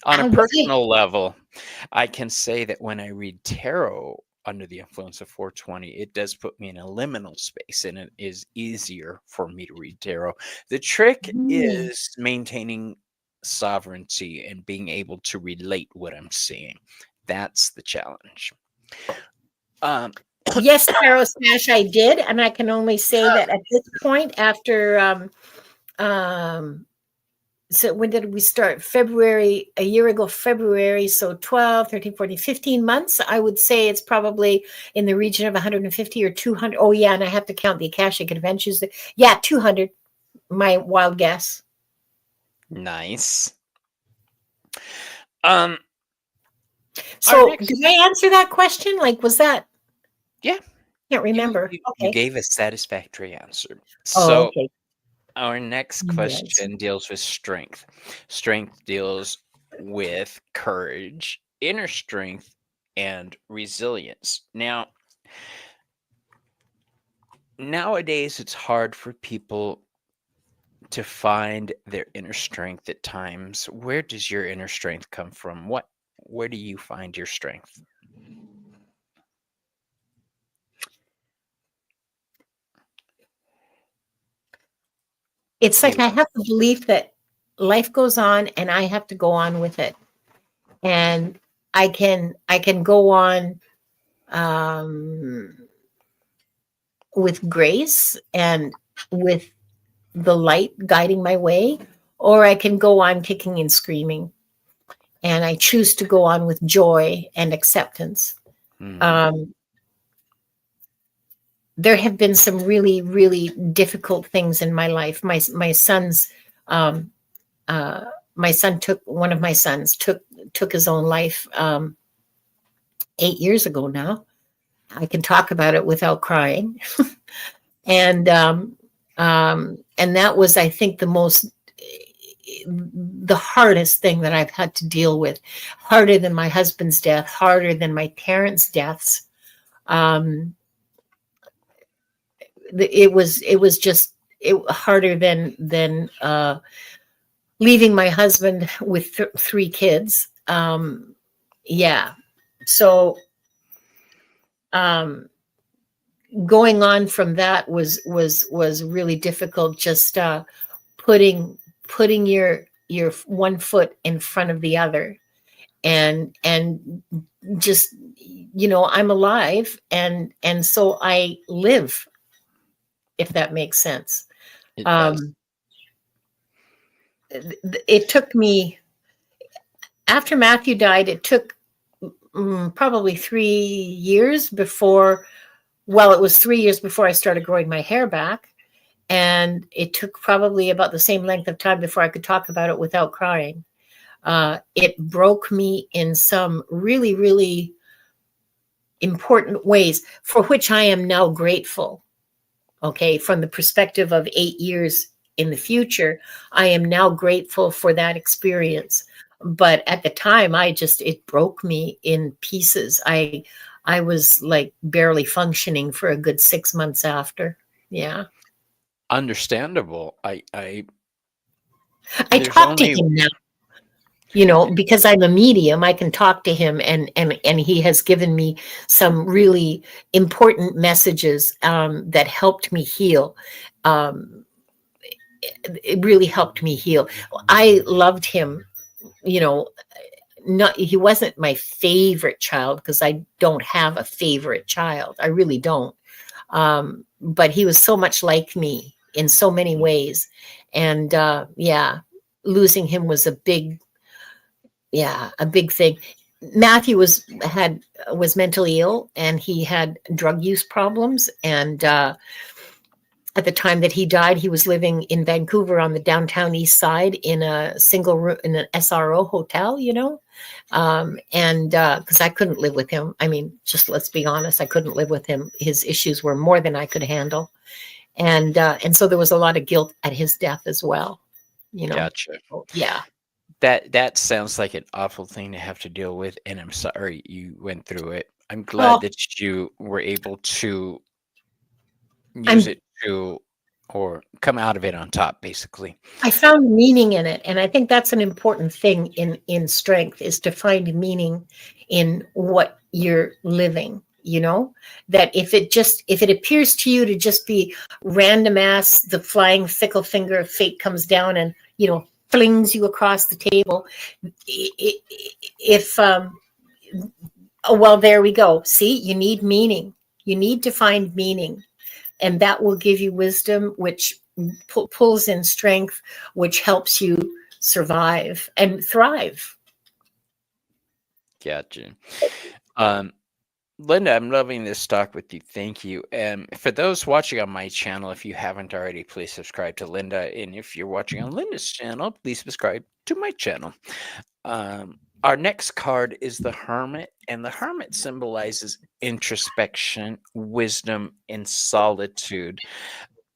On a personal level, I can say that when I read tarot under the influence of 420, it does put me in a liminal space and it is easier for me to read tarot. The trick is maintaining sovereignty and being able to relate what I'm seeing. That's the challenge. Yes, Tarot Smash, I did. And I can only say that at this point, after so when did we start? February, a year ago, February. So 12, 13, 14, 15 months. I would say it's probably in the region of 150 or 200. Oh, yeah. And I have to count the Akashic Adventures. Yeah, 200. My wild guess. Nice. So did I answer that question? Like, was that? Yeah. Can't remember. You gave a satisfactory answer. Oh, so okay. Our next question deals with strength. Strength deals with courage, inner strength, and resilience. Now, nowadays, it's hard for people to find their inner strength at times. Where does your inner strength come from? Where do you find your strength? It's like I have the belief that life goes on and I have to go on with it. And I can go on with grace and with the light guiding my way, or I can go on kicking and screaming. And I choose to go on with joy and acceptance. There have been some really, really difficult things in my life. My son took one of my sons took took his own life 8 years ago now. I can talk about it without crying. And that was, I think, the hardest thing that I've had to deal with, harder than my husband's death, harder than my parents' deaths. It was just harder than leaving my husband with 3 kids. Yeah. So going on from that was really difficult. Just putting your one foot in front of the other, and just, I'm alive, and so I live, if that makes sense. It does. It took me, after Matthew died, it took probably 3 years before, well, it was 3 years before I started growing my hair back. And it took probably about the same length of time before I could talk about it without crying. It broke me in some really, really important ways, for which I am now grateful. Okay, from the perspective of 8 years in the future, I am now grateful for that experience. But at the time, it broke me in pieces. I was like barely functioning for a good 6 months after. Yeah. Understandable. I There's talk to only him now, because I'm a medium. I can talk to him, and he has given me some really important messages that helped me heal. It really helped me heal. I loved him, he wasn't my favorite child, because I don't have a favorite child. I really don't. But he was so much like me in so many ways. And losing him was a big thing. Matthew was mentally ill, and he had drug use problems. And at the time that he died, he was living in Vancouver on the downtown east side in a single room, in an SRO hotel, and because I couldn't live with him. I mean, just let's be honest, I couldn't live with him. His issues were more than I could handle. And so there was a lot of guilt at his death as well, Gotcha. Yeah. That sounds like an awful thing to have to deal with, and I'm sorry you went through it. I'm glad that you were able to use it to, or come out of it on top, basically. I found meaning in it, and I think that's an important thing in strength, is to find meaning in what you're living. That if it appears to you to just be random ass, the flying fickle finger of fate comes down and flings you across the table. Well, there we go. See, you need meaning. You need to find meaning, and that will give you wisdom, which pulls in strength, which helps you survive and thrive. Gotcha. Linda, I'm loving this talk with you. Thank you. For those watching on my channel, if you haven't already, please subscribe to Linda. And if you're watching on Linda's channel, please subscribe to my channel. Our next card is the Hermit, and the Hermit symbolizes introspection, wisdom, and solitude.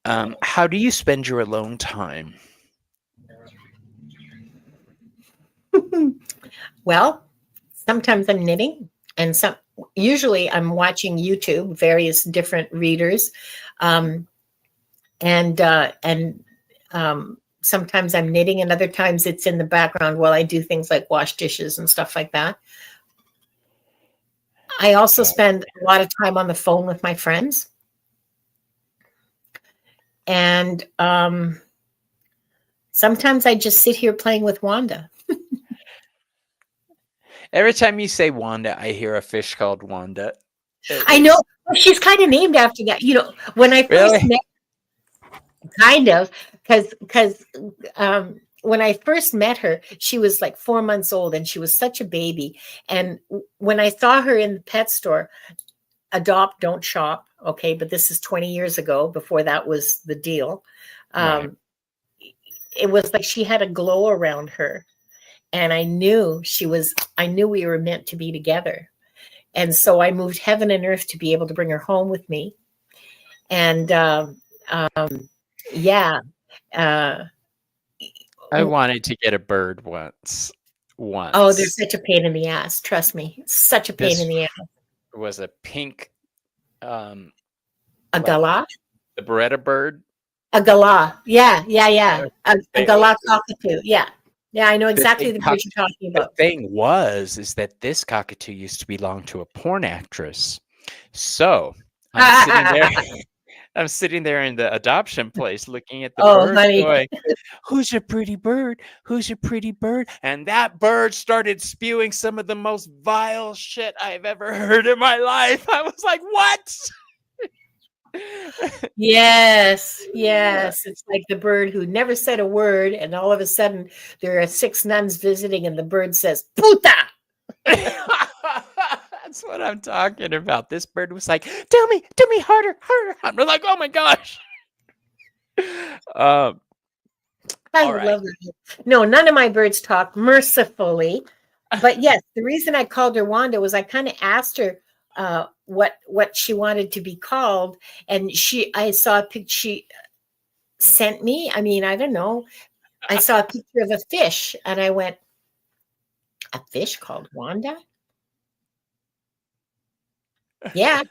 How do you spend your alone time? Well, sometimes I'm knitting, and usually I'm watching YouTube, various different readers, and sometimes I'm knitting, and other times it's in the background while I do things like wash dishes and stuff like that. I also spend a lot of time on the phone with my friends, and sometimes I just sit here playing with Wanda. Every time you say Wanda, I hear a fish called Wanda. I know. She's kind of named after that. When I first met, kind of, because when I first met her, she was like 4 months old, and she was such a baby. And when I saw her in the pet store, adopt, don't shop. Okay, but this is 20 years ago. Before that was the deal. Right. It was like she had a glow around her. and I knew we were meant to be together. And so I moved heaven and earth to be able to bring her home with me. And yeah, uh, I wanted to get a bird once. oh, they're Once. such a pain in the ass. Trust me, it's such a pain in This the ass. was a pink, um, A like gala, the Beretta bird. a gala. Yeah, yeah, yeah. A It gala was cockatoo. Yeah, yeah. I know the exactly thing. the bird you're talking The about. thing was, is that this cockatoo used to belong to a porn actress. So I'm sitting there. I'm sitting there in the adoption place, looking at the Oh, bird, honey. going, "Who's your pretty bird? Who's your pretty bird?" And that bird started spewing some of the most vile shit I've ever heard in my life. I was like, "What?" Yes, yes. It's like the bird who never said a word, and all of a sudden there are 6 nuns visiting, and the bird says, "Puta." That's what I'm talking about. This bird was like, do me harder, harder." I'm like, "Oh my gosh." Um, I all right. love it. No, none of my birds talk, mercifully. But yes, the reason I called her Wanda was I kind of asked her what she wanted to be called, and I saw a picture she sent me. I mean, I don't know. I saw a picture of a fish, and I went, "A fish called Wanda?" Yeah.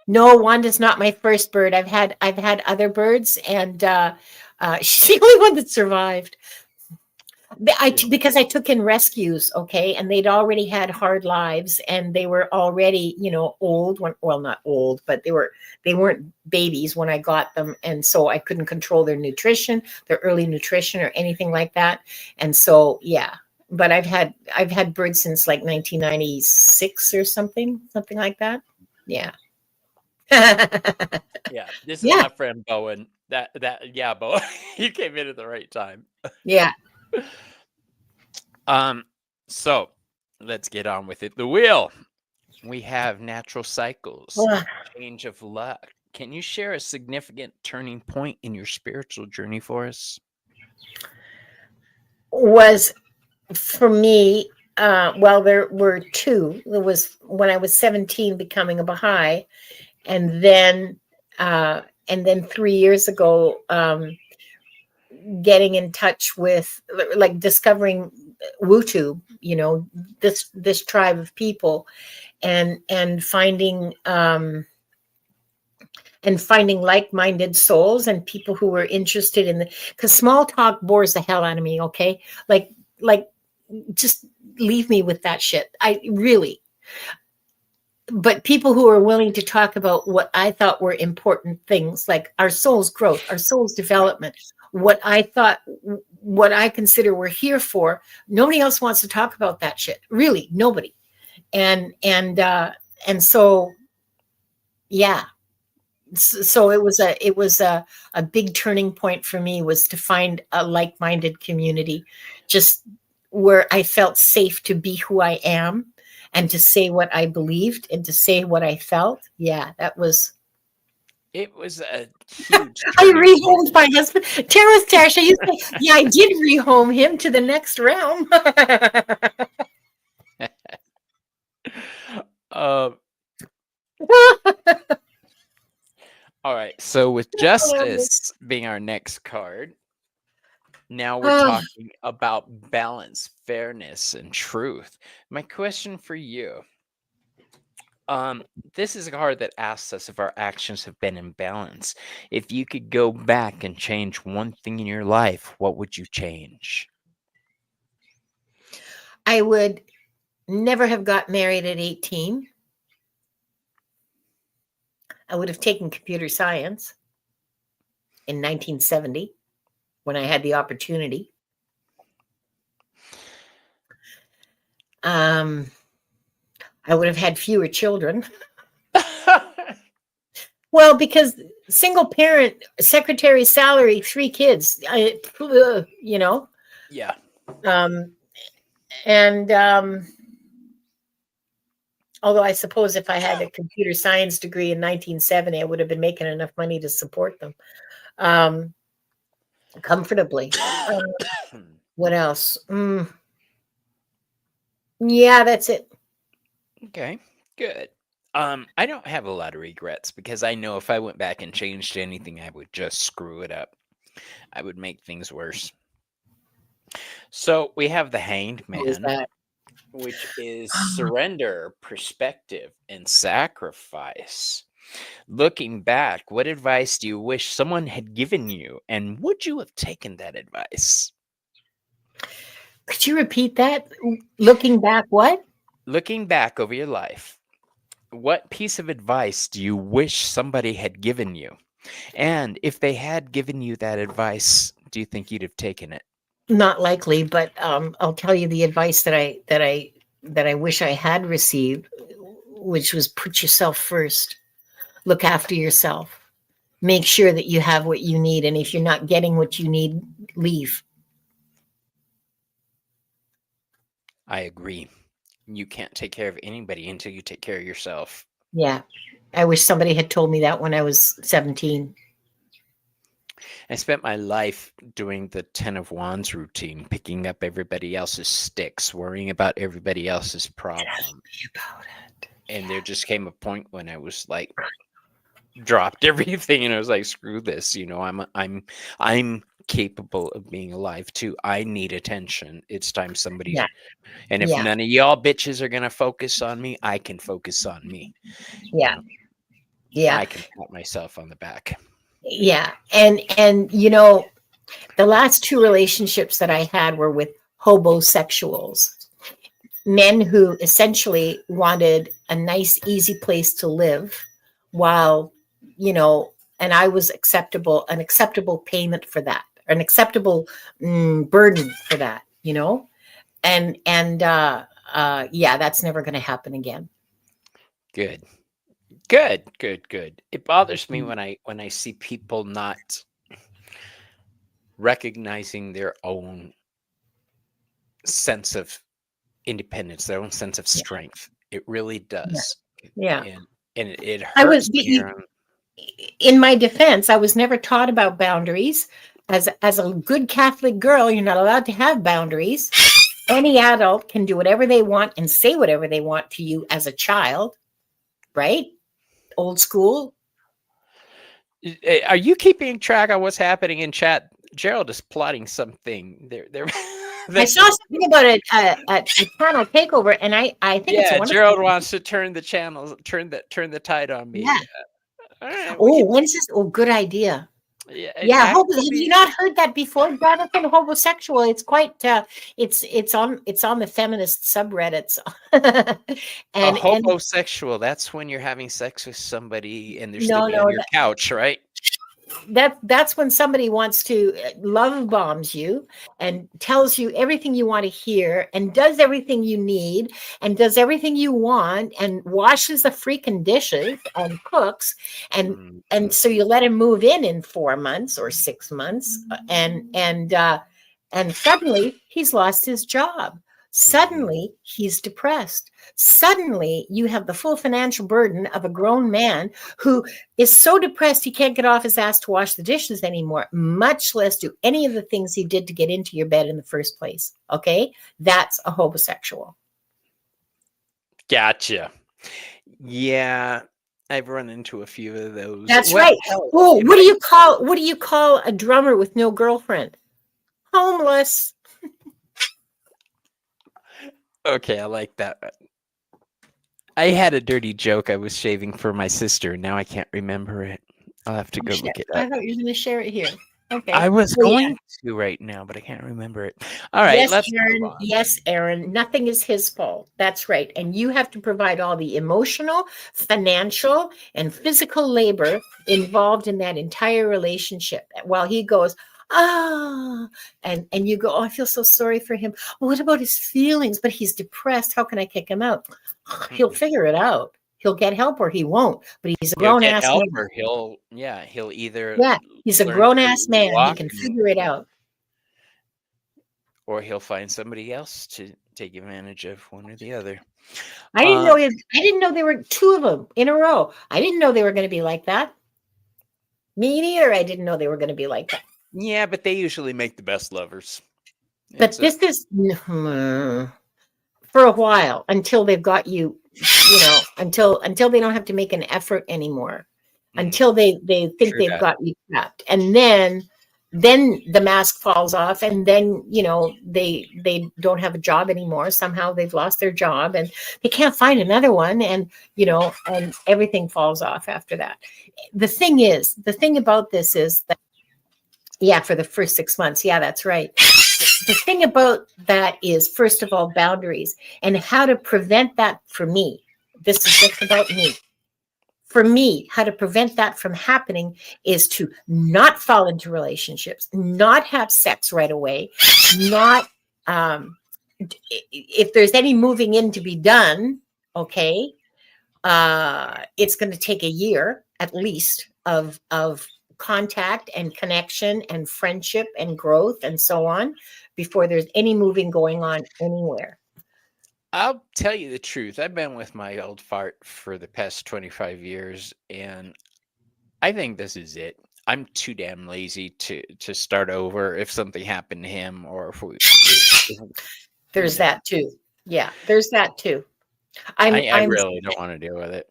No, Wanda's not my first bird. I've had other birds, and she's the only one that survived. Really? Because I took in rescues, okay, and they'd already had hard lives, and they were already, old when, well, not old, but they weren't babies when I got them, and so I couldn't control their nutrition, their early nutrition, or anything like that, and so yeah. But I've had birds since like 1996 or something like that. Yeah. Yeah, this is Yeah, my friend Bowen. Yeah, Bowen. You came in at the right time. yeah. So let's get on with it. The wheel. We have natural cycles, Ugh. change of luck. Can you share a significant turning point in your spiritual journey for us? Was for me, well, there were two. There was when I was 17 becoming a Bahigh, and then uh, 3 years ago, getting in touch with, like, discovering Wutu, this tribe of people, and finding like-minded souls and people who were interested in because small talk bores the hell out of me. Okay, like just leave me with that shit. I really, but people who are willing to talk about what I thought were important things, like our soul's growth, our soul's development, what I consider we're here for. Nobody else wants to talk about that shit. Really, nobody. And so, yeah. So it was a big turning point for me, was to find a like-minded community, just where I felt safe to be who I am, and to say what I believed, and to say what I felt. Yeah, that was. It was a huge I turning point. rehomed my husband. Terrence Tasha, you say, yeah, I did rehome him to the next realm. uh, all right. So with justice being our next card, now we're Oh, talking about balance, fairness, and truth. My question for you, this is a card that asks us if our actions have been in balance. If you could go back and change one thing in your life, what would you change? I would never have got married at 18. I would have taken computer science in 1970 when I had the opportunity. Um, I would have had fewer children. Well, because single parent, secretary salary, 3 kids, you know. Yeah. Um, and although I suppose if I had a computer science degree in 1970, I would have been making enough money to support them um, comfortably. What else? Yeah, that's it. Okay, good. I don't have a lot of regrets because I know if I went back and changed anything, I would just screw it up. I would make things worse. So we have the Hanged What was Man, that? which is surrender, perspective, and sacrifice. Looking back, what advice do you wish someone had given you, and would you have taken that advice? Could you repeat that? Looking back, what? Looking back over your life, what piece of advice do you wish somebody had given you? And if they had given you that advice, do you think you'd have taken it? Not likely, but I'll tell you the advice that I wish I had received, which was put yourself first. Look after yourself. Make sure that you have what you need, and if you're not getting what you need, leave. I agree. You can't take care of anybody until you take care of yourself. Yeah. I wish somebody had told me that when I was 17. I spent my life doing the 10 of Wands routine, picking up everybody else's sticks, worrying about everybody else's problem. About it. And there just came a point when I was like, dropped everything, and I was like, screw this. I'm capable of being alive too. I need attention. It's time somebody's. Yeah. And if Yeah. none of y'all bitches are gonna focus on me, I can focus on me. Yeah. Yeah. I can pat myself on the back. Yeah. And the last two relationships that I had were with hobosexuals, men who essentially wanted a nice, easy place to live while, and I was an acceptable payment for that, an acceptable burden for that, and yeah, that's never going to happen again. Good. Good. It bothers me when I see people not recognizing their own sense of independence, their own sense of Yeah. strength. It really Yeah. does. Yeah. And it I was, hurts to hear 'em. in my defense, I was never taught about boundaries. As a good Catholic girl, you're not allowed to have boundaries. Any adult can do whatever they want and say whatever they want to you as a child, right? Old school. Are you keeping track of what's happening in chat? Gerald is plotting something. There. I saw something about a channel takeover, and I think it's a Yeah, wonderful. Gerald wants to turn the channels, turn the tide on Yeah. me. All right, we Oh, can. when's this? Oh, good idea. Yeah, Yeah, have you actually, not heard that before, Jonathan? Homosexual. It's quite. It's on the feminist subreddits, a and hobosexual. That's when you're having sex with somebody and they're no, sleeping on no, your couch, right? that's when somebody wants to love bombs you and tells you everything you want to hear and does everything you need and does everything you want and washes the freaking dishes and cooks and Mm, and so you let him move in 4 months or 6 months and suddenly he's lost his job. mhm. Suddenly he's depressed. Suddenly you have the full financial burden of a grown man who is so depressed he can't get off his ass to wash the dishes anymore, much less do any of the things he did to get into your bed in the first place. Okay? That's a homosexual. Gotcha. Yeah, I've run into a few of those. That's Well, right. hell, Oh, in what do my you call a drummer with no girlfriend? Homeless. okay, I like that. I had a dirty joke I was shaving for my sister. Now I can't remember it. I'll have to Oh go shit. look it I up. thought you were gonna share it here. Okay. I was Well, yeah. going to right now, but I can't remember it. All right, Yes, let's move Aaron. on. Yes, Aaron. Nothing is his fault. That's right. And you have to provide all the emotional, financial, and physical labor involved in that entire relationship. While he goes, ah, and you go, oh, I feel so sorry for him. What about his feelings? But he's depressed. How can I kick him out? He'll Mm-mm. figure it out. He'll get help or he won't. But he's a He'll grown get ass help, man. or he'll either Yeah, he's a learn grown to ass man. He walk, can figure it out. or he'll find somebody else to take advantage of, one or the other. I didn't Uh, know. I didn't know there were two of them in a row. I didn't know they were going to be like that. Me neither. I didn't know they were going to be like that. yeah, but they usually make the best lovers. But It's a this is for a while until they've got you, until they don't have to make an effort anymore, mm, until they think true they've that. got you trapped, and then the mask falls off, and then they don't have a job anymore. Somehow they've lost their job and they can't find another one, and everything falls off after that. The thing about this is that, yeah, for the first 6 months, yeah, that's right. The thing about that is, first of all, boundaries and how to prevent that for me. This is just about me. For me, how to prevent that from happening is to not fall into relationships, not have sex right away, not, um, if there's any moving in to be done, okay, it's going to take a year at least of contact and connection and friendship and growth and so on before there's any moving going on anywhere. I'll tell you the truth. I've been with my old fart for the past 25 years, and I think this is it. I'm too damn lazy to start over if something happened to him, or you There's know, that too. Yeah, there's that too. I'm I I'm really don't want to deal with it.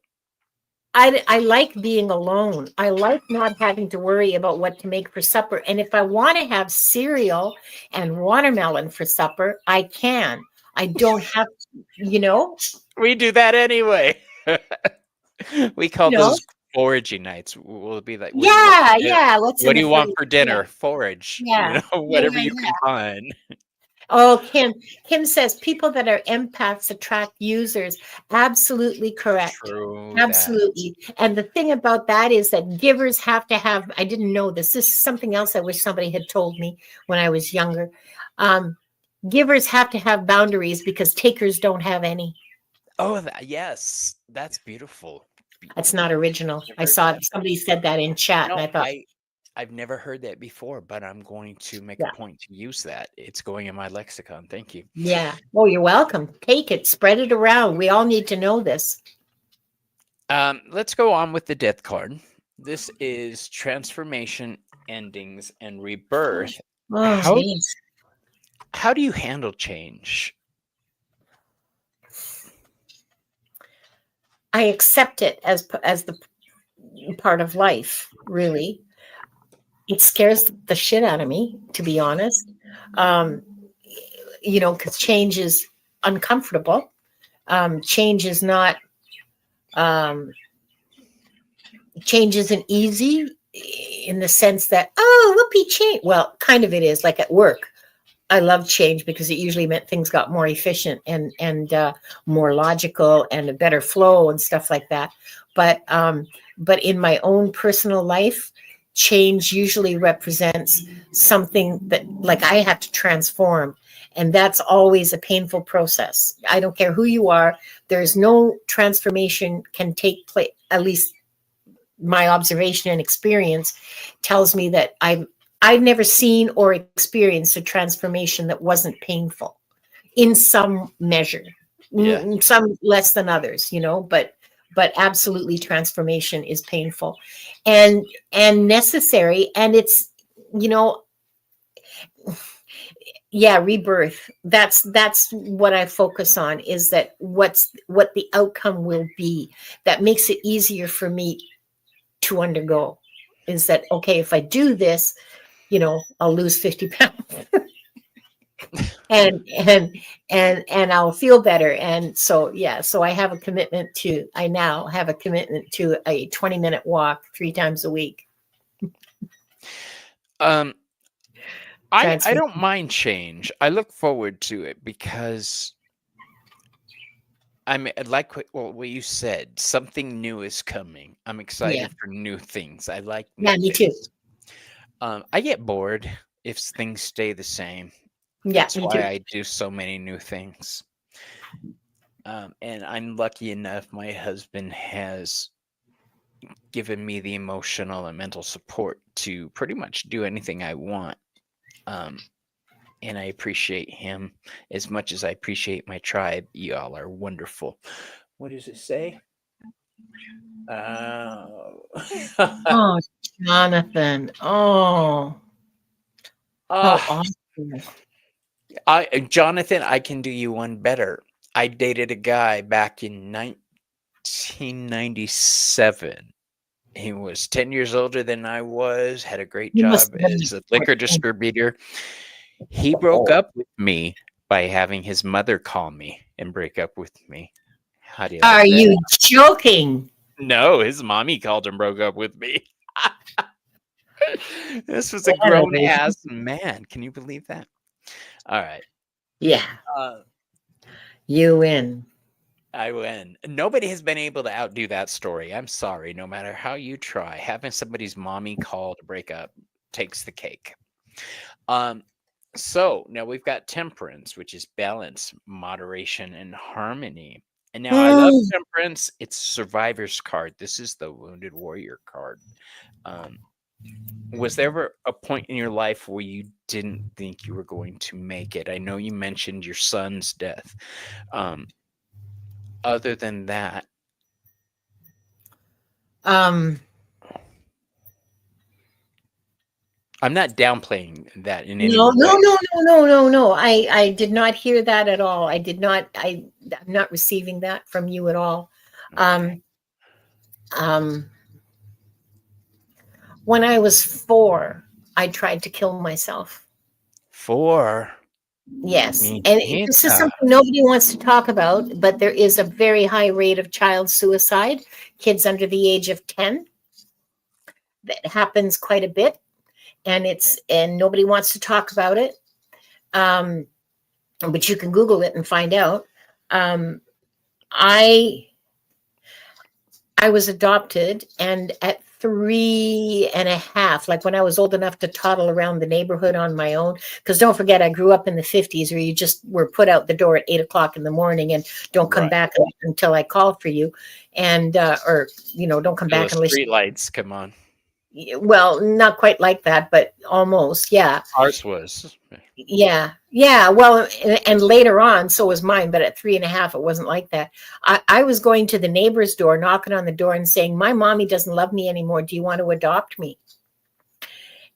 I like being alone. I like not having to worry about what to make for supper. And if I want to have cereal and watermelon for supper, I can. I don't have to, We do that anyway. We call you know. those foraging nights. We'll be like, "What do you want Yeah, for dinner? yeah. What's in What do the you want fridge? for Yeah, dinner? Forage, yeah, yeah, whatever yeah, you can yeah. find." Oh, Kim says people that are empaths attract users. Absolutely correct. True that. Absolutely. And the thing about that is that givers have to have, I didn't know this. This is something else I wish somebody had told me when I was younger. Um, Givers have to have boundaries because takers don't have any. Oh, yes, that's beautiful. That's not original. I've I heard saw that. it. Somebody said that in chat, and No, I thought, I've never heard that before, but I'm going to make a yeah, point to use that. It's going in my lexicon. Thank you. yeah. Oh, you're welcome. Take it, spread it around. We all need to know this. Let's go on with the death card. This is transformation, endings, and rebirth. Oh, How geez. how do you handle change? I accept it as the part of life, really. It scares the shit out of me, to be honest. Um, because change is uncomfortable. Change is not, um, change isn't easy in the sense that, oh, whoopee, change. Well, kind of it is, like at work. I love change because it usually meant things got more efficient and more logical and a better flow and stuff like that. But in my own personal life, change usually represents something that, like, I have to transform, and that's always a painful process. I don't care who you are. There's no transformation can take place. At least my observation and experience tells me that I've never seen or experienced a transformation that wasn't painful in some measure, Yeah. some less than others, but absolutely transformation is painful and necessary. And it's, you know, yeah, rebirth. That's what I focus on, is that what the outcome will be that makes it easier for me to undergo. Is that okay? If I do this, I'll lose 50 pounds and I'll feel better. And so, yeah, so I now have a commitment to a 20-minute walk 3 times a week. Um, I Transfer. don't mind change. I look forward to it because like what you said. Something new is coming. I'm Yeah. excited for new things. I like new Yeah, me too. things. I get bored if things stay the same. Yeah, That's me why too. I do so many new things. And I'm lucky enough, my husband has given me the emotional and mental support to pretty much do anything I want. Um, and I appreciate him as much as I appreciate my tribe. Y'all are wonderful. What does it say? Oh. Oh, Jonathan. Oh, how Ah, awesome. Jonathan, I can do you one better. I dated a guy back in 1997. He was 10 years older than I was, had a great You must job have been as a liquor 14. distributor. He broke Oh. up with me by having his mother call me and break up with me. How do you Are like that? you joking? No, his mommy called and broke up with me. This was a grown Canada. ass man. Can you believe that? All right. Yeah, Uh, you win. I win. Nobody has been able to outdo that story. I'm sorry. No matter how you try, having somebody's mommy call to break up takes the cake. Um, so now we've got temperance, which is balance, moderation, and harmony. And now I love Mm. temperance. It's survivor's card. This is the wounded warrior card. Um, was there ever a point in your life where you didn't think you were going to make it? I know you mentioned your son's death. Um, other than that, Um, I'm not downplaying that in any no, way. no, no, no, no, no, no. I did not hear that at all. I did not. I'm not receiving that from you at all. Okay. Um, um, when I was 4, I tried to kill myself. 4. Yes, and this is Mijita. something nobody wants to talk about, but there is a very high rate of child suicide, kids under the age of 10. That happens quite a bit, and nobody wants to talk about it. Um, but you can Google it and find out. Um, I I was adopted, and at 3.5, like when I was old enough to toddle around the neighborhood on my own, because don't forget, I grew up in the 50s where you just were put out the door at 8 o'clock in the morning and don't come Right. back until I call for you. And, or, don't come Till the back unless, street lights come on. well, not quite like that, but almost. Yeah. Ours was. Yeah, yeah. Well, and later on, so was mine. But at 3.5, it wasn't like that. I was going to the neighbor's door, knocking on the door, and saying, "My mommy doesn't love me anymore. Do you want to adopt me?"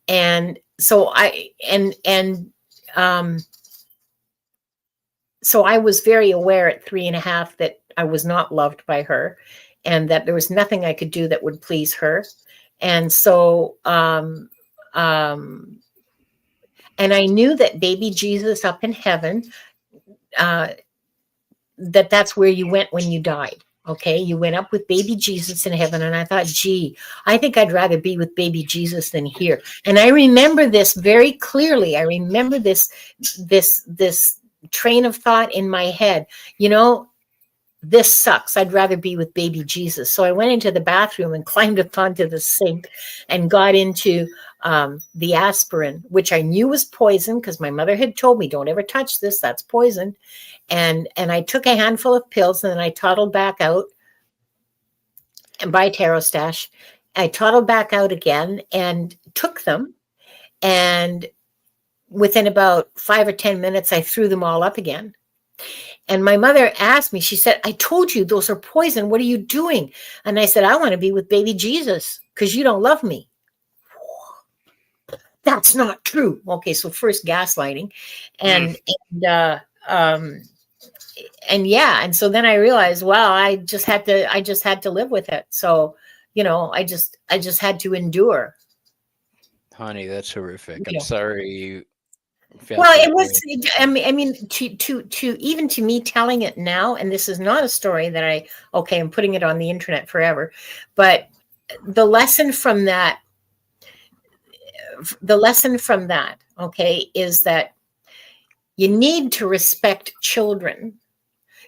And so um, so I was very aware at 3.5 that I was not loved by her, and that there was nothing I could do that would please her. And so, and I knew that baby Jesus up in heaven, uh, that's where you went when you died. Okay, you went up with baby Jesus in heaven, and I thought, gee, I think I'd rather be with baby Jesus than here. And I remember this very clearly. I remember this train of thought in my head. This sucks. I'd rather be with baby Jesus. So I went into the bathroom and climbed up onto the sink and got into the aspirin, which I knew was poison because my mother had told me, don't ever touch this. That's poison. And I took a handful of pills, and then I toddled back out and buy Tarot Stash. I toddled back out again and took them. And within about 5 or 10 minutes, I threw them all up again. And my mother asked me, she said, "I told you those are poison. What are you doing?" And I said, "I want to be with baby Jesus because you don't love me." That's not true. Okay, so first gaslighting. Mm. And yeah, and so then I realized, wow, I just had to live with it. So, I just had to endure. Honey, that's horrific. I'm You know. sorry you felt Well, that it was. way. I mean, to even to me telling it now, and this is not a story that I'm putting it on the internet forever, but the lesson from that, okay, is that you need to respect children.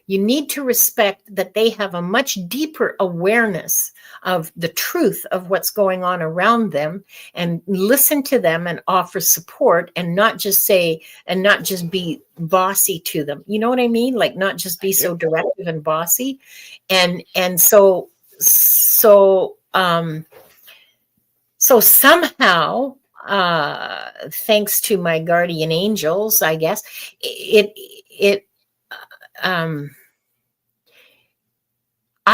You need to respect that they have a much deeper awareness of the truth of what's going on around them, and listen to them and offer support, and not just be bossy to them. You know what I mean? Like, not just I be do. so directive and bossy. And so somehow, thanks to my guardian angels, I guess, it um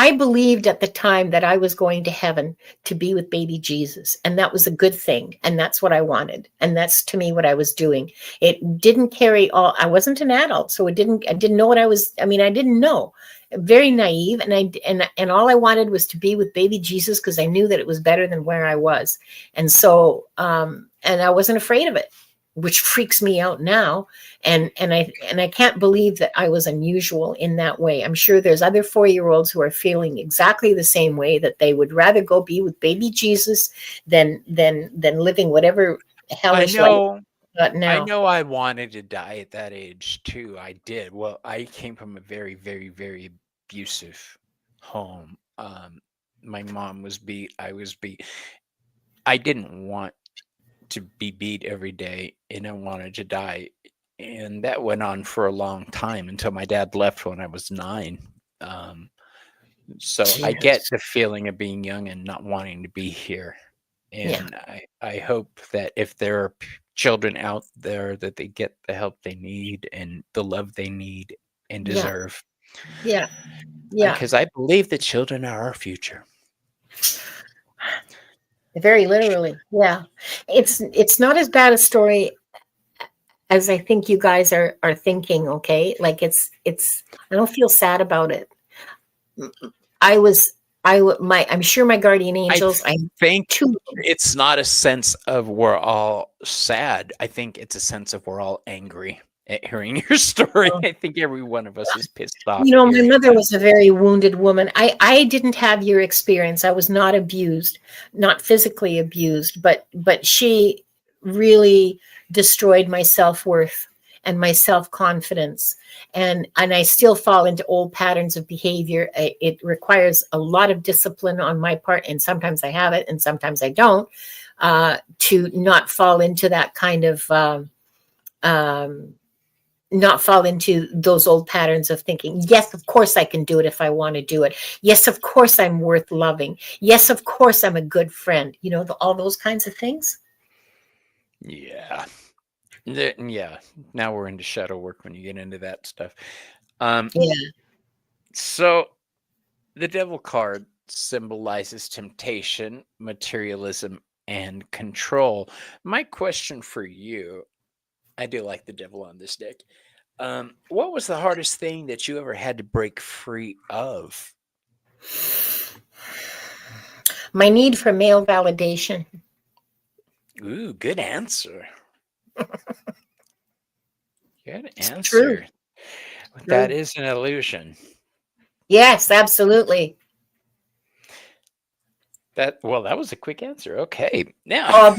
I believed at the time that I was going to heaven to be with baby Jesus, and that was a good thing, and that's what I wanted, and that's to me what I was doing. It didn't carry all. I wasn't an adult, so it didn't. I didn't know what I was. I mean, I didn't know. Very naive, and all I wanted was to be with baby Jesus because I knew that it was better than where I was, and so and I wasn't afraid of it, which freaks me out now. And I can't believe that I was unusual in that way. I'm sure there's other 4-year-olds who are feeling exactly the same way, that they would rather go be with baby Jesus than living whatever I hellish life know. they got I now. know I wanted to die at that age too. I did. Well, I came from a very, very, very abusive home. My mom was beat. I was beat. I didn't want to be beat every day, and I wanted to die. And that went on for a long time until my dad left when I was 9. Um, so I get Yes. the feeling of being young and not wanting to be here. Yeah. And I hope that if there are children out there, that they get the help they need and the love they need and Yeah. deserve. Yeah. Yeah. Because I believe that children are our future. Very literally. Yeah. It's not as bad a story as I think you guys are thinking, okay? Like it's I don't feel sad about it. I was I'm sure my guardian I angels, I'm think too. it's not a sense of we're all sad. I think it's a sense of we're all angry at hearing your story. I think every one of us is pissed off You at know, my hearing mother that. was a very wounded woman. I didn't have your experience. I was not abused, not physically abused, but she really destroyed my self-worth and my self-confidence. And I still fall into old patterns of behavior. It requires a lot of discipline on my part, and sometimes I have it and sometimes I don't, to not fall into that kind of um, not fall into those old patterns of thinking, yes, of course I can do it if I want to do it. Yes, of course I'm worth loving. Yes, of course I'm a good friend. You know, all those kinds of things. Yeah. Yeah. Now we're into shadow work when you get into that stuff. Um, Yeah. so the devil card symbolizes temptation, materialism, and control. My question for you, I do like the devil on this deck. What was the hardest thing that you ever had to break free of? My need for male validation. Ooh, good answer. Good It's true. answer. That True. is an illusion. Yes, absolutely. That was a quick answer. Okay. Now, Oh,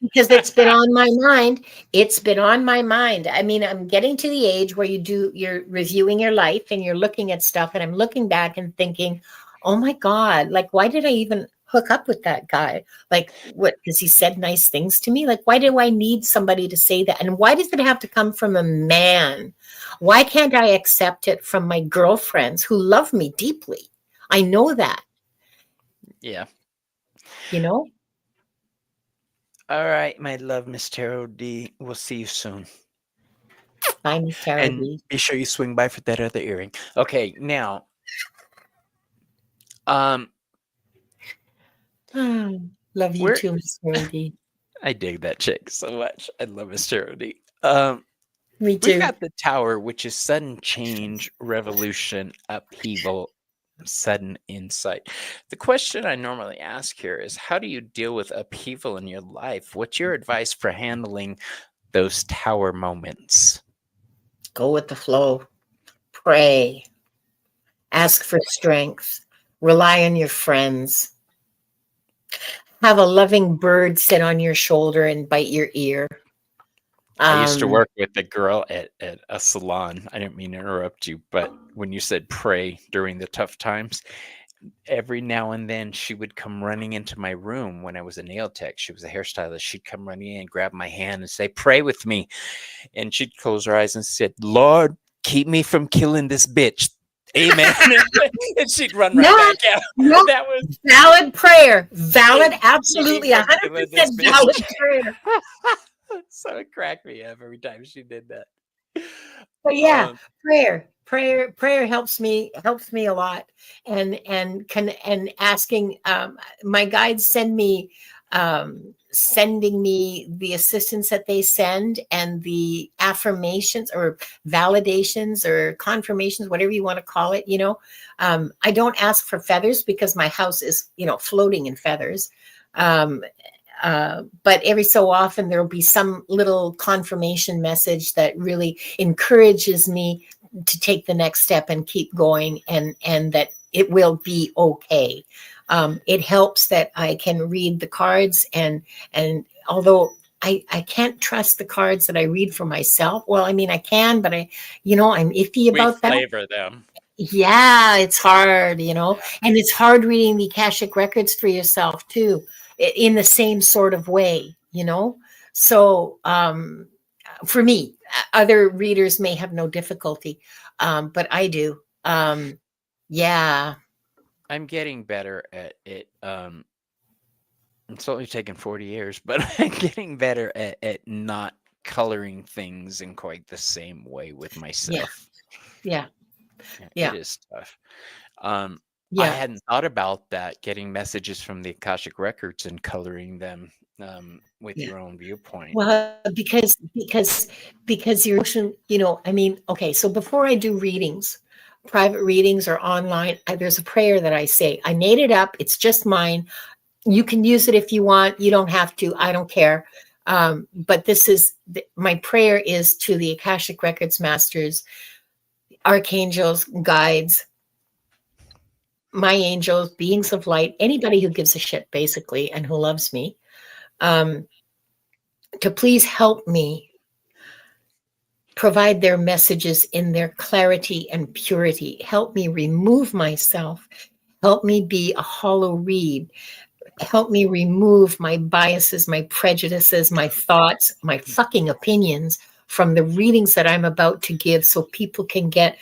because it's been on my mind. It's been on my mind. I mean, I'm getting to the age where you're reviewing your life and you're looking at stuff, and I'm looking back and thinking, oh my God, like, why did I even hook up with that guy? Like, what, because he said nice things to me? Like, why do I need somebody to say that? And why does it have to come from a man? Why can't I accept it from my girlfriends who love me deeply? I know that, yeah. you know? All right, my love, Miss Tarot D. We'll see you soon. Bye, Miss Tarot And D. be sure you swing by for that other earring. Okay, now, um, Love you we're too, Miss Tarot D. I dig that chick so much. I love Miss Tarot D. Me We too. got the tower, which is sudden change, revolution, upheaval, sudden insight. The question I normally ask here is, how do you deal with upheaval in your life? What's your advice for handling those tower moments? Go with the flow. Pray. Ask for strength. Rely on your friends. Have a loving bird sit on your shoulder and bite your ear. I used to Um, work with a girl at a salon. I didn't mean to interrupt you, but when you said pray during the tough times, every now and then she would come running into my room when I was a nail tech. She was a hairstylist. She'd come running in and grab my hand and say, "Pray with me." And she'd close her eyes and said, "Lord, keep me from killing this bitch. Amen." And she'd run right yeah, back out. yeah, That was valid prayer. Valid, keep me absolutely, from killing 100% this valid bitch. prayer. So it cracked me up every time she did that. But yeah, Um, prayer. prayer helps me a lot, and asking, my guides sending me the assistance that they send, and the affirmations or validations or confirmations, whatever you want to call it. I don't ask for feathers because my house is, floating in feathers. um, but every so often there will be some little confirmation message that really encourages me to take the next step and keep going, and that it will be okay. It helps that I can read the cards, and although I can't trust the cards that I read for myself. Well, I mean, I can, but I'm iffy We about that. flavor them. Yeah, it's hard, Yeah. and it's hard reading the Akashic records for yourself too, in the same sort of way. So, for me, other readers may have no difficulty, but I do. Yeah, I'm getting better at it. It's only taken 40 years, but I'm getting better at not coloring things in quite the same way with yeah, myself. yeah, Yeah, it yeah, is tough. Um, I yeah. hadn't thought about that, getting messages from the Akashic Records and coloring them with Yeah. your own viewpoint. Well, because your emotion, I mean, okay, so before I do readings, private readings or online, there's a prayer that I say. I made it up. It's just mine. You can use it if you want. You don't have to. I don't care. But this is my prayer is to the Akashic Records masters, archangels, guides, my angels, beings of light, anybody who gives a shit, basically, and who loves me, um, to please help me provide their messages in their clarity and purity. Help me remove myself. Help me be a hollow reed. Help me remove my biases, my prejudices, my thoughts, my fucking opinions from the readings that I'm about to give, so people can get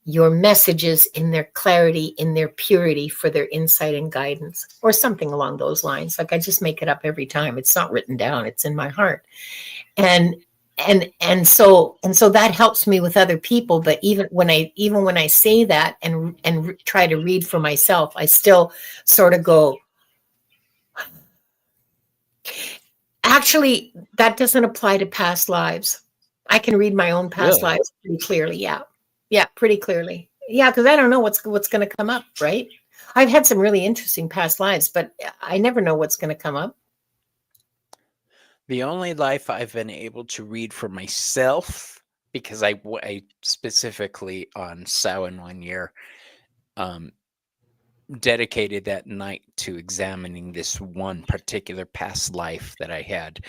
your messages in their clarity, in their purity, for their insight and guidance, or something along those lines. Like, I just make it up every time. It's not written down, it's in my heart. And and so that helps me with other people. But even when I say that, and try to read for myself, I still sort of go, actually, that doesn't apply to past lives. I can read my own past Really? lives pretty clearly. Yeah. Yeah, pretty clearly. Yeah, because I don't know what's going to come up, right? I've had some really interesting past lives, but I never know what's going to come up. The only life I've been able to read for myself, because I specifically on Samhain 1 year um, dedicated that night to examining this one particular past life that I had,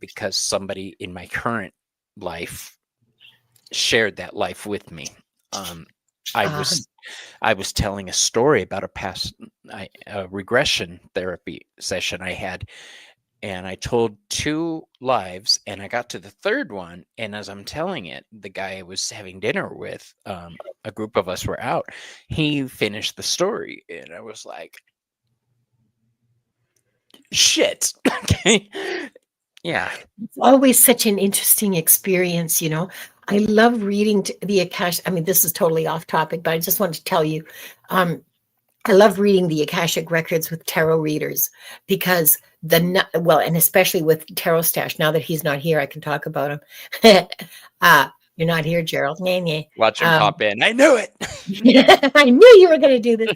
because somebody in my current life shared that life with me. Um, I Uh, was I was telling a story about a past regression therapy session I had, and I told two lives, and I got to the third one, and as I'm telling it, the guy I was having dinner with, a group of us were out. He finished the story, and I was like, "Shit." Okay. Yeah. it's always such an interesting experience. I love reading the Akashic. I mean, this is totally off topic, but I just wanted to tell you, um, I love reading the Akashic records with tarot readers, because and especially with Tarot Stash. Now that he's not here, I can talk about him. You're not here, Gerald. Nah, nah. Watch him Um, pop in. I knew it. I knew you were going to do this.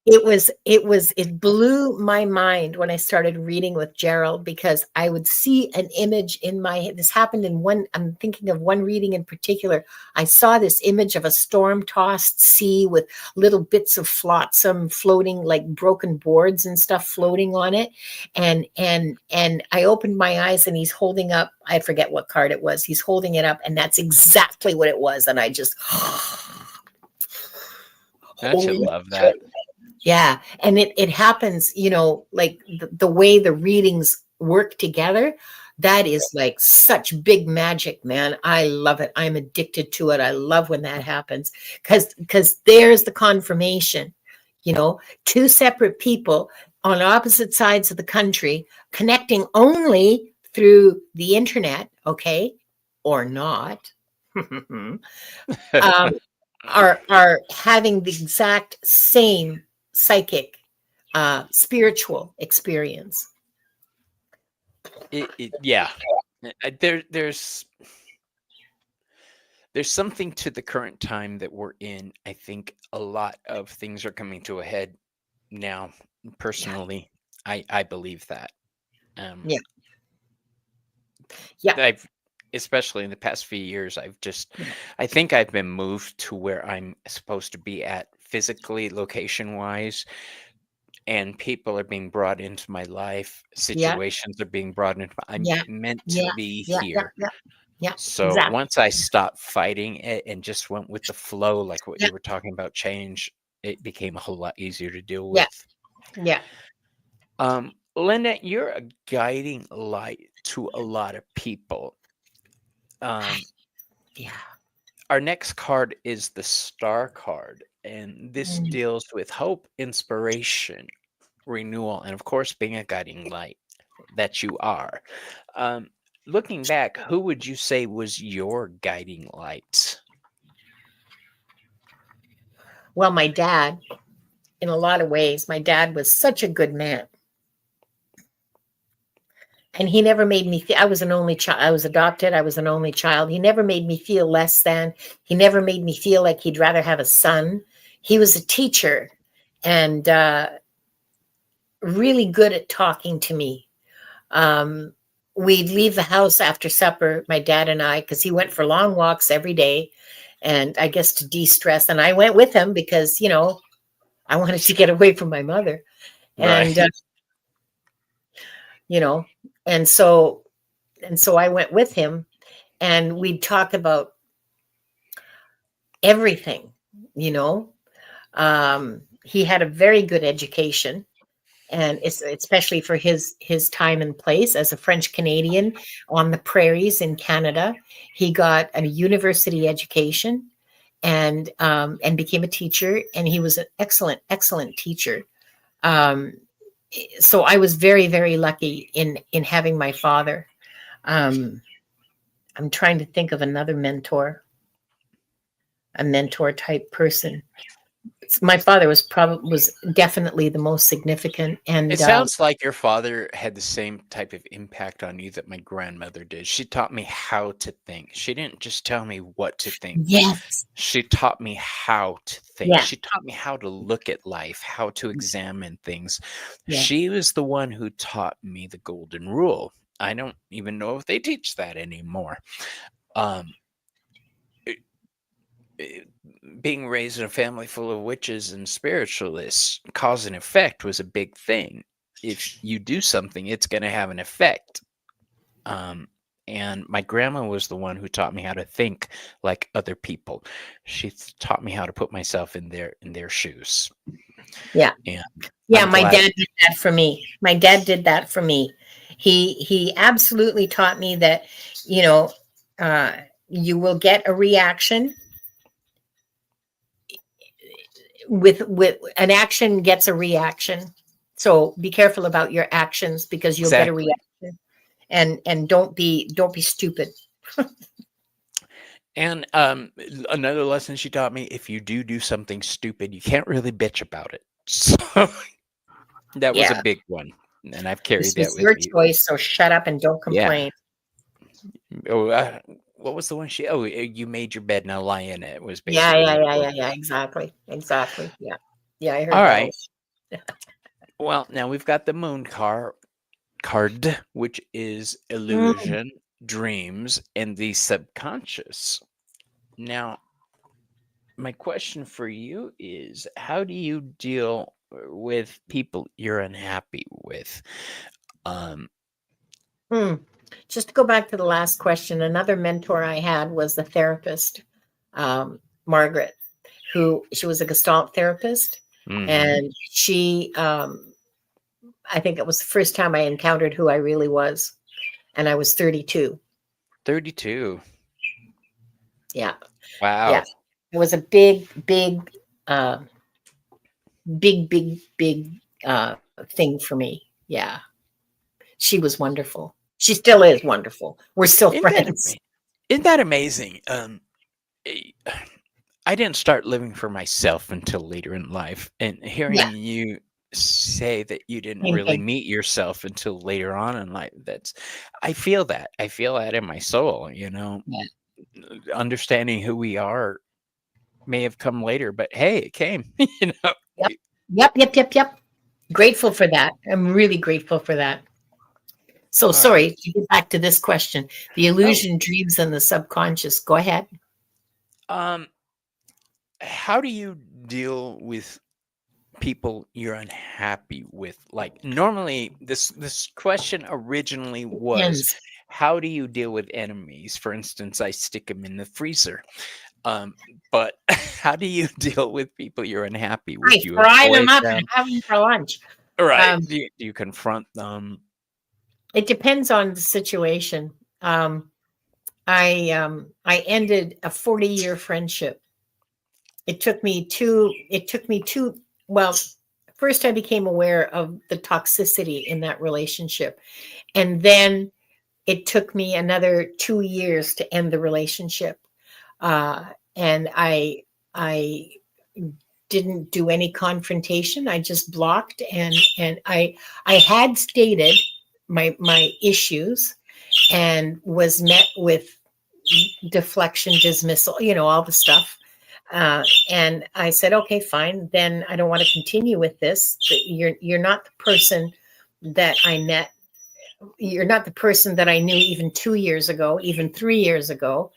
It blew my mind when I started reading with Gerald, because I would see an image in my head. This happened in one, I'm thinking of one reading in particular. I saw this image of a storm-tossed sea with little bits of flotsam floating, like broken boards and stuff floating on it. And I opened my eyes, and he's holding up, I forget what card it was. He's holding it up, and that's exactly what it was. And I just Don't you holy love shit. that? Yeah. And it happens, like the way the readings work together. That is like such big magic, man. I love it. I'm addicted to it. I love when that happens, because there's the confirmation, two separate people on opposite sides of the country, connecting only through the internet, okay, or not. um, are having the exact same psychic, spiritual experience. Yeah. There's something to the current time that we're in. I think a lot of things are coming to a head now. Yeah, Personally, I believe that. Um, yeah, yeah, I've especially in the past few years, yeah, I think I've been moved to where I'm supposed to be at physically, location wise, and people are being brought into my life. yeah, Situations are being brought into. I'm yeah, meant to yeah, be yeah, yeah, here. yeah, yeah, So exactly. once I stopped fighting it and just went with the flow, like what Yeah, you were talking about, change, it became a whole lot easier to deal yeah, with. yeah, Linda, you're a guiding light to a lot of people. Um, yeah. our next card is the Star card, and this Mm. deals with hope, inspiration, renewal, and of course, being a guiding light that you are. Um, Looking back, who would you say was your guiding light? Well, my dad, in a lot of ways, my dad was such a good man. And he never made me feel, I was an only child. I was adopted. I was an only child. He never made me feel less than. He never made me feel like he'd rather have a son. He was a teacher and really good at talking to me. Um, we'd leave the house after supper, my dad and I, because he went for long walks every day. And I guess to de stress. And I went with him because, I wanted to get away from my mother. And, Right. you know, and so, and so I went with him and we'd talk about everything, you know. He had a very good education, and especially for his time and place as a French Canadian on the prairies in Canada. He got a university education and became a teacher, and he was an excellent teacher. Um, so I was very, very lucky in having my father. Um, I'm trying to think of another mentor, a mentor type person. My father was definitely the most significant, It and sounds like your father had the same type of impact on you that my grandmother did. She taught me how to think. She didn't just tell me what to think. yes, She taught me how to think. yeah, She taught me how to look at life, how to examine things. yeah, She was the one who taught me the golden rule. I don't even know if they teach that anymore. Um, it- it- Being raised in a family full of witches and spiritualists, cause and effect was a big thing. If you do something, it's going to have an effect. Um, and my grandma was the one who taught me how to think like other people. She taught me how to put myself in their shoes. yeah, And yeah. I'm My glad. dad did that for me. My dad did that for me. He absolutely taught me that, you know, uh, you will get a reaction with an action gets a reaction. So be careful about your actions because you'll get a Exactly. reaction. And don't be stupid. And another lesson she taught me: if you do something stupid, you can't really bitch about it. So that was a Yeah, big one, and I've carried this that was with your me. choice, so shut up and don't Yeah. complain. Oh, what was the one she? Oh, you made your bed, now lie in it. Was Yeah, basically yeah, what yeah, it was. yeah, yeah. Exactly, exactly. Yeah, yeah. I All heard that. right. Well, now we've got the moon card, which is Mm, illusion, dreams, and the subconscious. Now, my question for you is, how do you deal with people you're unhappy with? Um, mm. Just to go back to the last question, another mentor I had was the therapist, Margaret, who she was a Gestalt therapist, mhm. and I think it was the first time I encountered who I really was, and I was 32. 32. Yeah, yeah. Wow. It was a big, uh, big thing for me. Yeah, she was wonderful. She still is wonderful. We're still Isn't that friends. isn't that amazing? I didn't start living for myself until later in life, and Yeah, hearing you say that you didn't same really thing. meet yourself until later on in life, that's I feel that. I feel that in my soul, Yeah. understanding who we are may have come later, but hey, it came, you know. Yep. Yep. Yep. Yep. Yep. Grateful for that. I'm really grateful for that. So Um, sorry to get back to this question. The oh, illusion, dreams, and the subconscious. Go ahead. um, how do you deal with people you're unhappy with? Like normally this question originally was, Depends. how do you deal with enemies? For instance, I stick them in the freezer. Um, but how do you deal with people you're unhappy I with? You fry them avoid up and them, have them for lunch. right? Um, Do you confront them? it depends on the situation. I ended a 40-year friendship. It took me two, well, first I became aware of the toxicity in that relationship. And then it took me another 2 years to end the relationship. Uh, and I didn't do any confrontation. I just blocked, and I had stated my issues and was met with deflection, dismissal, all the stuff. And I said, okay, fine. Then I don't want to continue with this. You're not the person that I met. You're not the person that I knew even 2 years ago, even 3 years ago.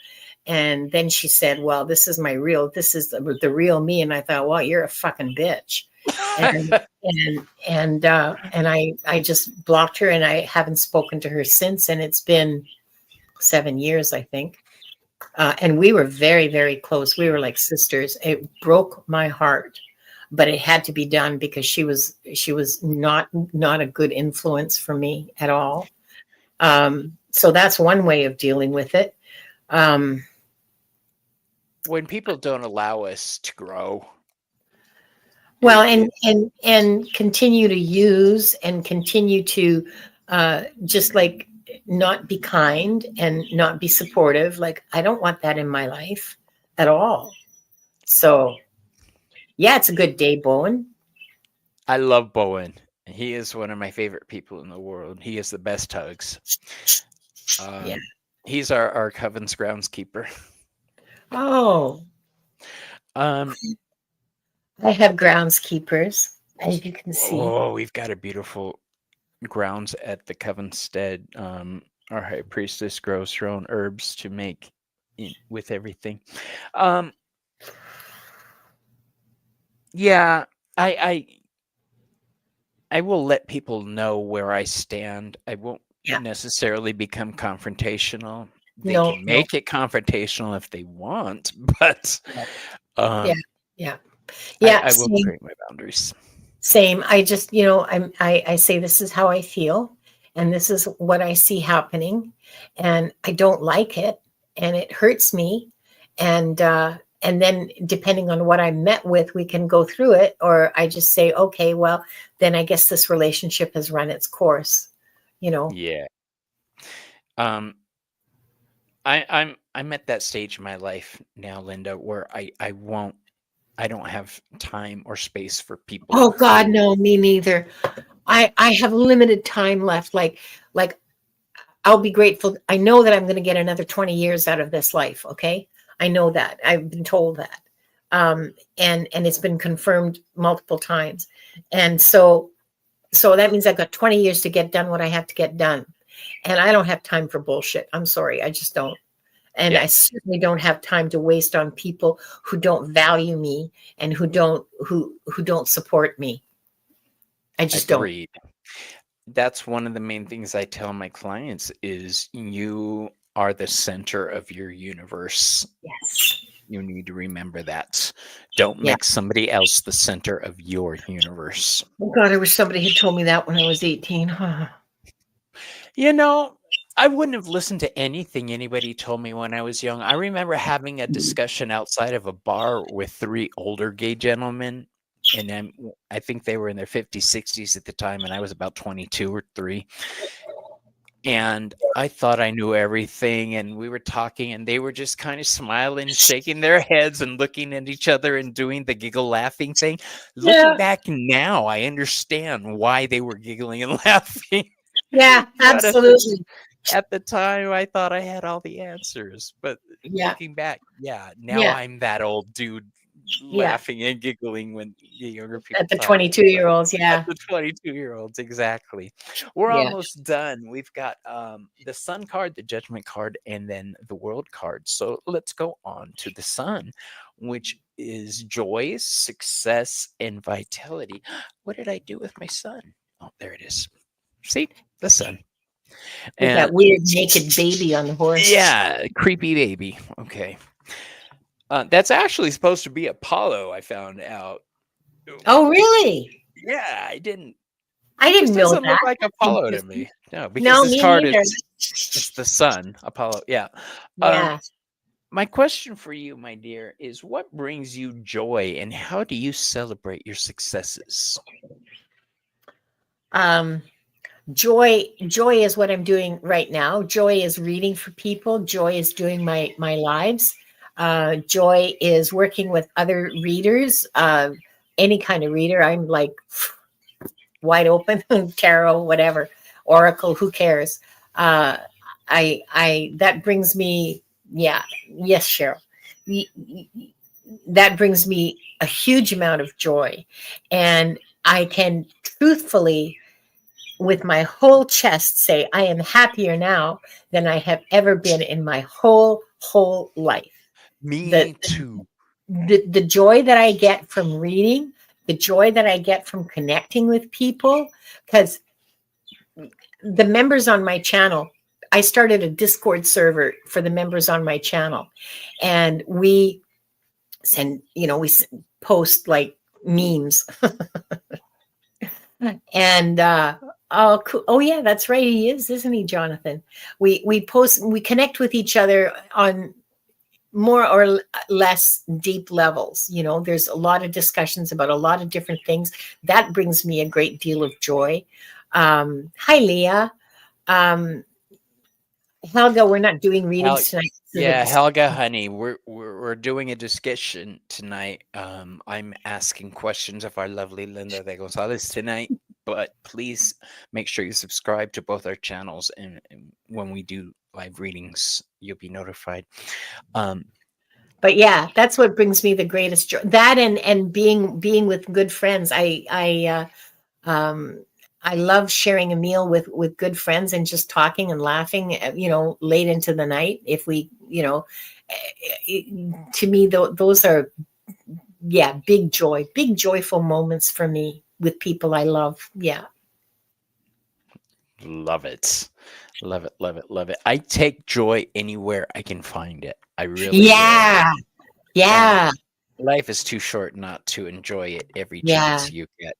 And then she said, well, this is the real me. And I thought, well, you're a fucking bitch. And and I just blocked her, and I haven't spoken to her since. And it's been 7 years, I think. And we were very, very close. We were like sisters. It broke my heart, but it had to be done because she was not a good influence for me at all. So that's one way of dealing with it. Um, When people don't allow us to grow, well, it and continue to use and continue to just like not be kind and not be supportive. Like I don't want that in my life at all. So yeah, it's a good day, Bowen. I love Bowen. He is one of my favorite people in the world. He has the best hugs. Yeah. Um, he's our coven's groundskeeper. Oh, Um, I have groundskeepers, as you can see. oh, we've got a beautiful grounds at the coven stead. Our high priestess grows her own herbs to make with everything. Um, yeah, I I will let people know where I stand. I won't Yeah. necessarily become confrontational. They No, can no. make it confrontational if they want, but Yeah. um, Yeah. I, Yeah. I will Same. create my boundaries. Same. I just, I say this is how I feel, and this is what I see happening, and I don't like it, and it hurts me, and then depending on what I'm met with, we can go through it, or I just say, okay, well, then I guess this relationship has run its course, you know. Yeah. Um, I'm at that stage in my life now, Linda, where I don't have time or space for people Oh God, who no, me neither. I have limited time left. Like I'll be grateful. I know that I'm going to get another 20 years out of this life. Okay. I know that. I've been told that. And it's been confirmed multiple times. And so that means I've got 20 years to get done what I have to get done. And I don't have time for bullshit. I'm sorry. I just don't. And yeah, I certainly don't have time to waste on people who don't value me and who don't support me. I just don't. agreed. That's one of the main things I tell my clients is you are the center of your universe. Yes. You need to remember that. Don't Yeah. make somebody else the center of your universe. Oh God, I wish somebody had told me that when I was 18. You know, I wouldn't have listened to anything anybody told me when I was young. I remember having a discussion outside of a bar with three older gay gentlemen, and I think they were in their 50s, 60s at the time, and I was about 22 or 3. and I thought I knew everything, and we were talking, and they were just kind of smiling, shaking their heads, and looking at each other and doing the giggle laughing thing. Looking Yeah. back now, I understand why they were giggling and laughing. Yeah, But absolutely. at the time, I thought I had all the answers. But Yeah. looking back, yeah, now Yeah. I'm that old dude Yeah. laughing and giggling when the younger people At the talk. 22-year-olds. At Yeah. the 22-year-olds, exactly. We're Yeah. almost done. We've got the Sun card, the Judgment card, and then the World card. So let's go on to the Sun, which is joy, success, and vitality. What did I do with my Sun? Oh, there it is. See, the Sun. With And that weird naked baby on the horse. yeah, creepy baby. Okay. That's actually supposed to be Apollo, I found out. Oh, really? Yeah, I didn't. I It just didn't know doesn't look that. like That's Apollo to interesting. me. No, because No, this me card is neither. it's the sun, Apollo. Yeah. Um, Yeah. my question for you, my dear, is what brings you joy and how do you celebrate your successes? Um, joy is what I'm doing right now. Joy is reading for people. Joy is doing my lives. Joy is working with other readers. Any kind of reader. I'm like wide open, tarot, whatever, oracle. Who cares? Uh, I that brings me. Yeah. Yes, Cheryl. That brings me a huge amount of joy, and I can truthfully with my whole chest say I am happier now than I have ever been in my whole life. The Me too. the joy that I get from reading, the joy that I get from connecting with people, because the members on my channel, I started a Discord server for the members on my channel, and we send, we post like memes. And oh, cool. Oh yeah, that's right. He is, isn't he, Jonathan? We connect with each other on more or less deep levels. There's a lot of discussions about a lot of different things. That brings me a great deal of joy. Hi, Leah. Um, Helga, we're not doing Hel- readings tonight. yeah, Helga, honey, we're doing a discussion tonight. I'm asking questions of our lovely Linda de Gonzalez tonight, but please make sure you subscribe to both our channels, and when we do live readings, you'll be notified. Um, But yeah, that's what brings me the greatest joy. That and being with good friends. Um, I love sharing a meal with good friends and just talking and laughing, late into the night. If we, to me, those are, yeah, big joyful moments for me with people I love. Yeah. love it, love it, love it, love it. I take joy anywhere I can find it. I really do, Yeah. and Yeah. life is too short not to enjoy it every Yeah. chance you get.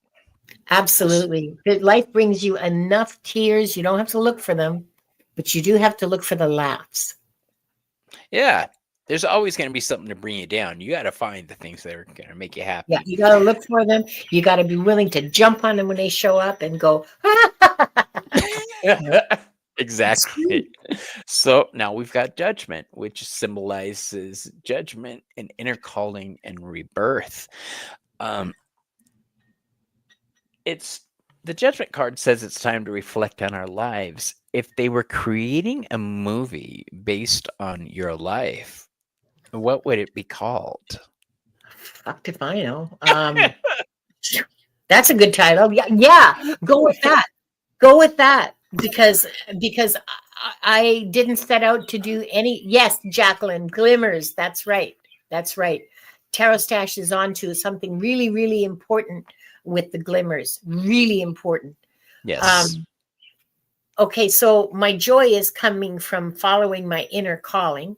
Absolutely. Life brings you enough tears. You don't have to look for them, but you do have to look for the laughs. Yeah, there's always going to be something to bring you down. You got to find the things that are going to make you Yeah, happy. you got to look for them. You got to be willing to jump on them when they show up and go, it's true. Exactly. So now we've got judgment, which symbolizes judgment and inner calling and rebirth. Um, it's the judgment card says it's time to reflect on our lives. If they were creating a movie based on your life, what would it be called? Fuck if I know. That's a good title. Yeah, yeah. Go with that. Go with that because I didn't set out to do any. Yes, Jacqueline, glimmers. That's right. That's right. Tarot Stash is on to something really, really important with the glimmers. Really important. Yes. Um, okay, so my joy is coming from following my inner calling.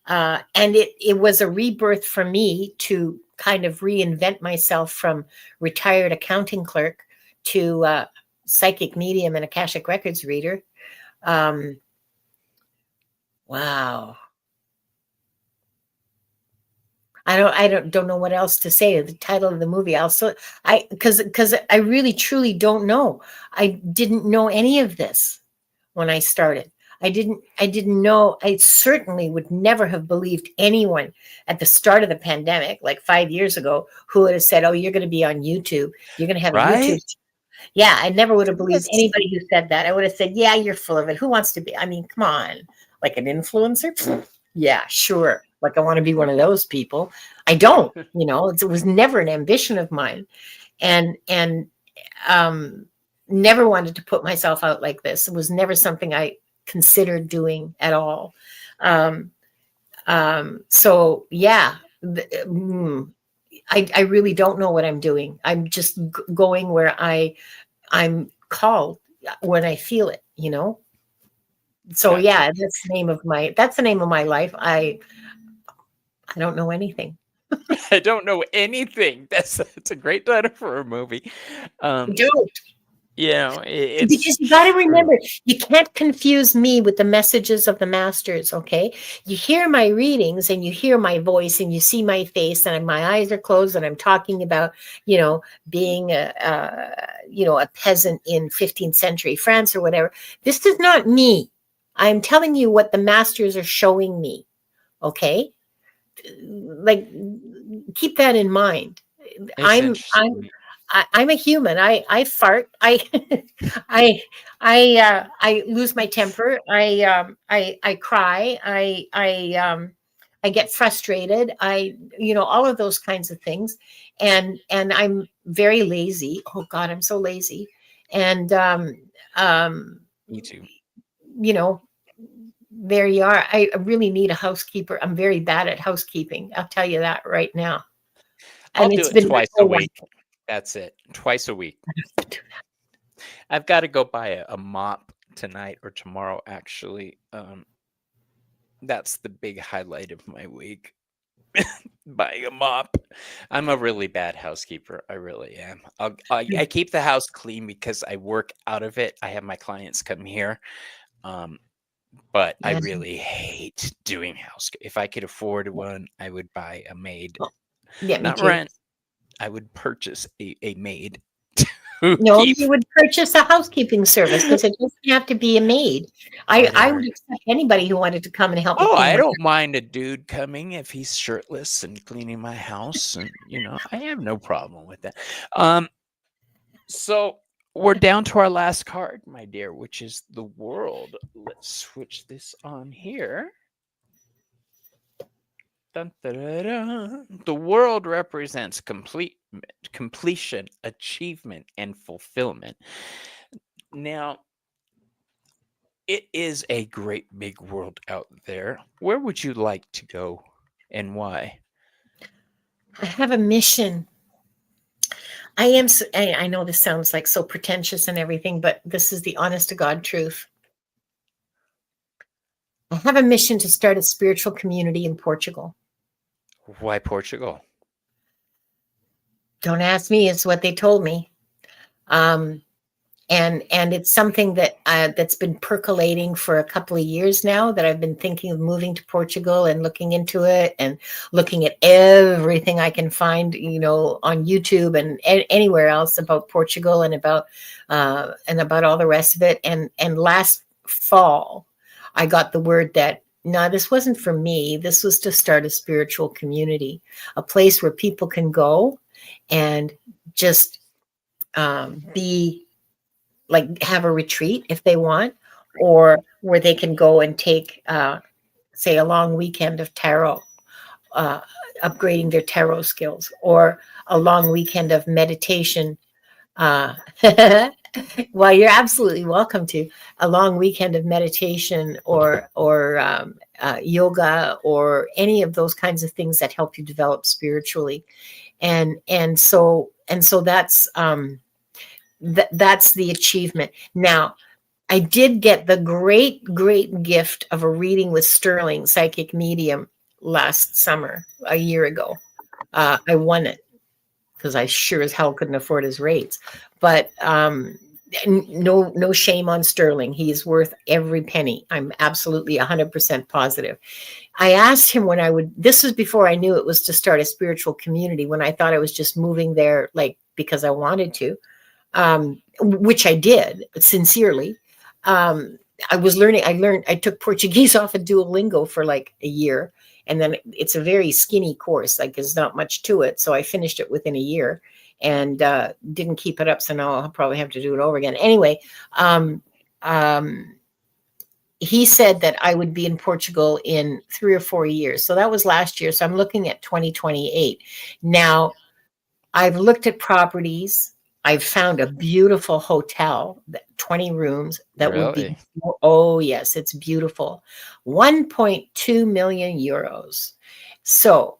And it was a rebirth for me to kind of reinvent myself from retired accounting clerk to psychic medium and Akashic Records reader. Um, wow. I don't know what else to say. The title of the movie. Also, because I really truly don't know. I didn't know any of this when I started. I didn't know. I certainly would never have believed anyone at the start of the pandemic, like 5 years ago, who would have said, "Oh, you're going to be on YouTube. You're going to have a YouTube." Right? Yeah, I never would have believed Yes. anybody who said that. I would have said, "Yeah, you're full of it. Who wants to be? I mean, come on, like an influencer? Yeah, sure. Like I want to be one of those people. I don't. It was never an ambition of mine, and um, never wanted to put myself out like this. It was never something I considered doing at all. Um, so yeah, I really don't know what I'm doing. I'm just going where I'm called when I feel it. So Gotcha. yeah, that's the name of my life. I don't know anything. I don't know anything. That's a great title for a movie. I Um, don't. it's Because you got to true. remember, you can't confuse me with the messages of the masters, okay? You hear my readings and you hear my voice and you see my face and my eyes are closed and I'm talking about, being a peasant in 15th century France or whatever. This is not me. I'm telling you what the masters are showing me, okay? Like, keep that in mind. It's I'm I'm interesting. I'm a human. I fart. I I lose my temper. I cry. I get frustrated. All of those kinds of things, and I'm very lazy. Oh God, I'm so lazy, and um, Me too. you know there you are. I really need a housekeeper. I'm very bad at housekeeping. I'll tell you that right now, I'll and do it's it been my twice a whole life. week. That's it. Twice a week. I've got to go buy a mop tonight or tomorrow, actually. That's the big highlight of my week. Buying a mop. I'm a really bad housekeeper. I really am. I keep the house clean because I work out of it. I have my clients come here. Um, but I Yeah, really hate doing house. If I could afford one, I would buy a maid. yeah, me Not too. rent. I would purchase a maid to No, keep. you would purchase a housekeeping service because it doesn't have to be a maid. I Whatever. would accept anybody who wanted to come and help me Oh, clean I my don't mind a dude coming if he's shirtless and cleaning my house, and I have no problem with that. Um, so we're down to our last card, my dear, which is the world. Let's switch this on here. Dun, da, da, da. The world represents completion, achievement, and fulfillment. Now, it is a great big world out there. Where would you like to go and why? I have a mission. I know this sounds like so pretentious and everything, but this is the honest to God truth. I have a mission to start a spiritual community in Portugal. Why Portugal? Don't ask me, it's what they told me. Um, and it's something that's been percolating for a couple of years now, that I've been thinking of moving to Portugal and looking into it and looking at everything I can find, on YouTube and anywhere else about Portugal and about all the rest of it. And last fall, I got the word that no, this wasn't for me. This was to start a spiritual community, a place where people can go and just be like, have a retreat if they want, or where they can go and take, say, a long weekend of tarot, uh, upgrading their tarot skills, or a long weekend of meditation. Uh, well, you're absolutely welcome to a long weekend of meditation, or yoga, or any of those kinds of things that help you develop spiritually. And so that's the achievement. Now, I did get the great, great gift of a reading with Sterling, psychic medium, last summer, a year ago. I won it because I sure as hell couldn't afford his rates. But no shame on Sterling. He is worth every penny. I'm absolutely 100% positive. I asked him when I would, this was before I knew it was to start a spiritual community, when I thought I was just moving there like because I wanted to, which I did sincerely. I was learning. I took Portuguese off of Duolingo for like a year, and then it's a very skinny course. Like there's not much to it, so I finished it within a year, and didn't keep it up. So now I'll probably have to do it over again. Anyway, um, um, he said that I would be in Portugal in 3 or 4 years. So that was last year. So I'm looking at 2028 now. I've looked at properties. I've found a beautiful hotel, 20 rooms that would be, Really? oh, yes, it's beautiful. 1.2 million euros. So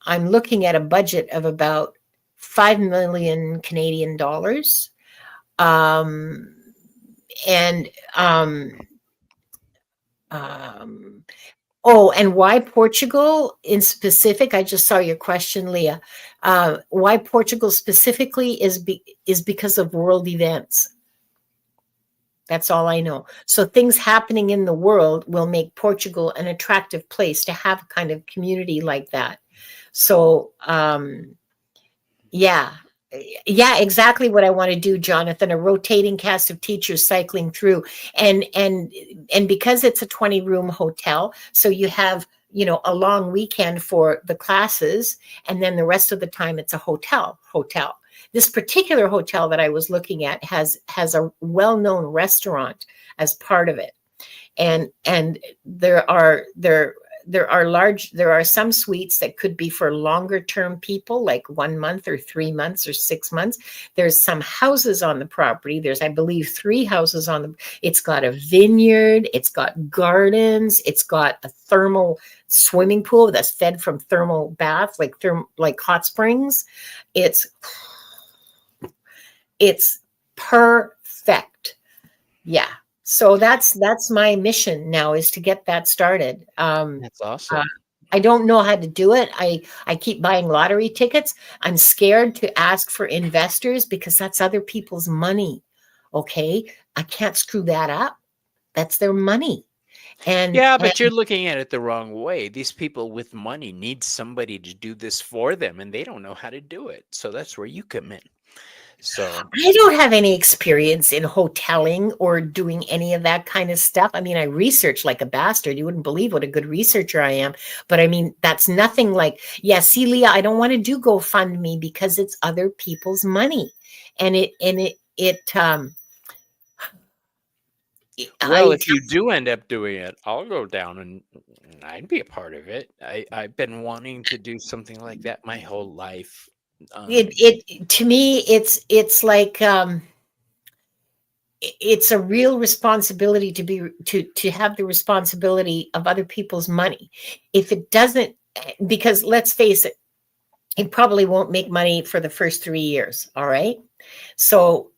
I'm looking at a budget of about 5 million Canadian dollars. Um, and, um, Oh, and why Portugal in specific? I just saw your question, Leah. Why Portugal specifically is because of world events. That's all I know. So things happening in the world will make Portugal an attractive place to have a kind of community like that. So yeah. Yeah, exactly what I want to do, Jonathan. A rotating cast of teachers cycling through, and because it's a 20-room hotel, so you have, a long weekend for the classes, and then the rest of the time it's a hotel. This particular hotel that I was looking at has a well-known restaurant as part of it, and there are some suites that could be for longer term people, like 1 month or 3 months or 6 months. There's some houses on the property. There's, I believe, 3 houses on the, it's got a vineyard, it's got gardens, it's got a thermal swimming pool that's fed from thermal bath, like hot springs. It's perfect. Yeah. So that's my mission now, is to get that started. That's awesome. I don't know how to do it. I keep buying lottery tickets. I'm scared to ask for investors because that's other people's money. Okay, I can't screw that up. That's their money. Yeah, And but you're looking at it the wrong way. These people with money need somebody to do this for them, and they don't know how to do it. So that's where you come in. So I don't have any experience in hoteling or doing any of that kind of stuff. I mean, I research like a bastard. You wouldn't believe what a good researcher I am. But I mean, that's nothing like, yeah, see, Leah, I don't want to do GoFundMe because it's other people's money. And well, I if you do end up doing it, I'll go down and I'd be a part of it. I've been wanting to do something like that my whole life. it to me, it's like, it's a real responsibility to have the responsibility of other people's money. If it doesn't, because let's face it, it probably won't make money for the first 3 years. All right. So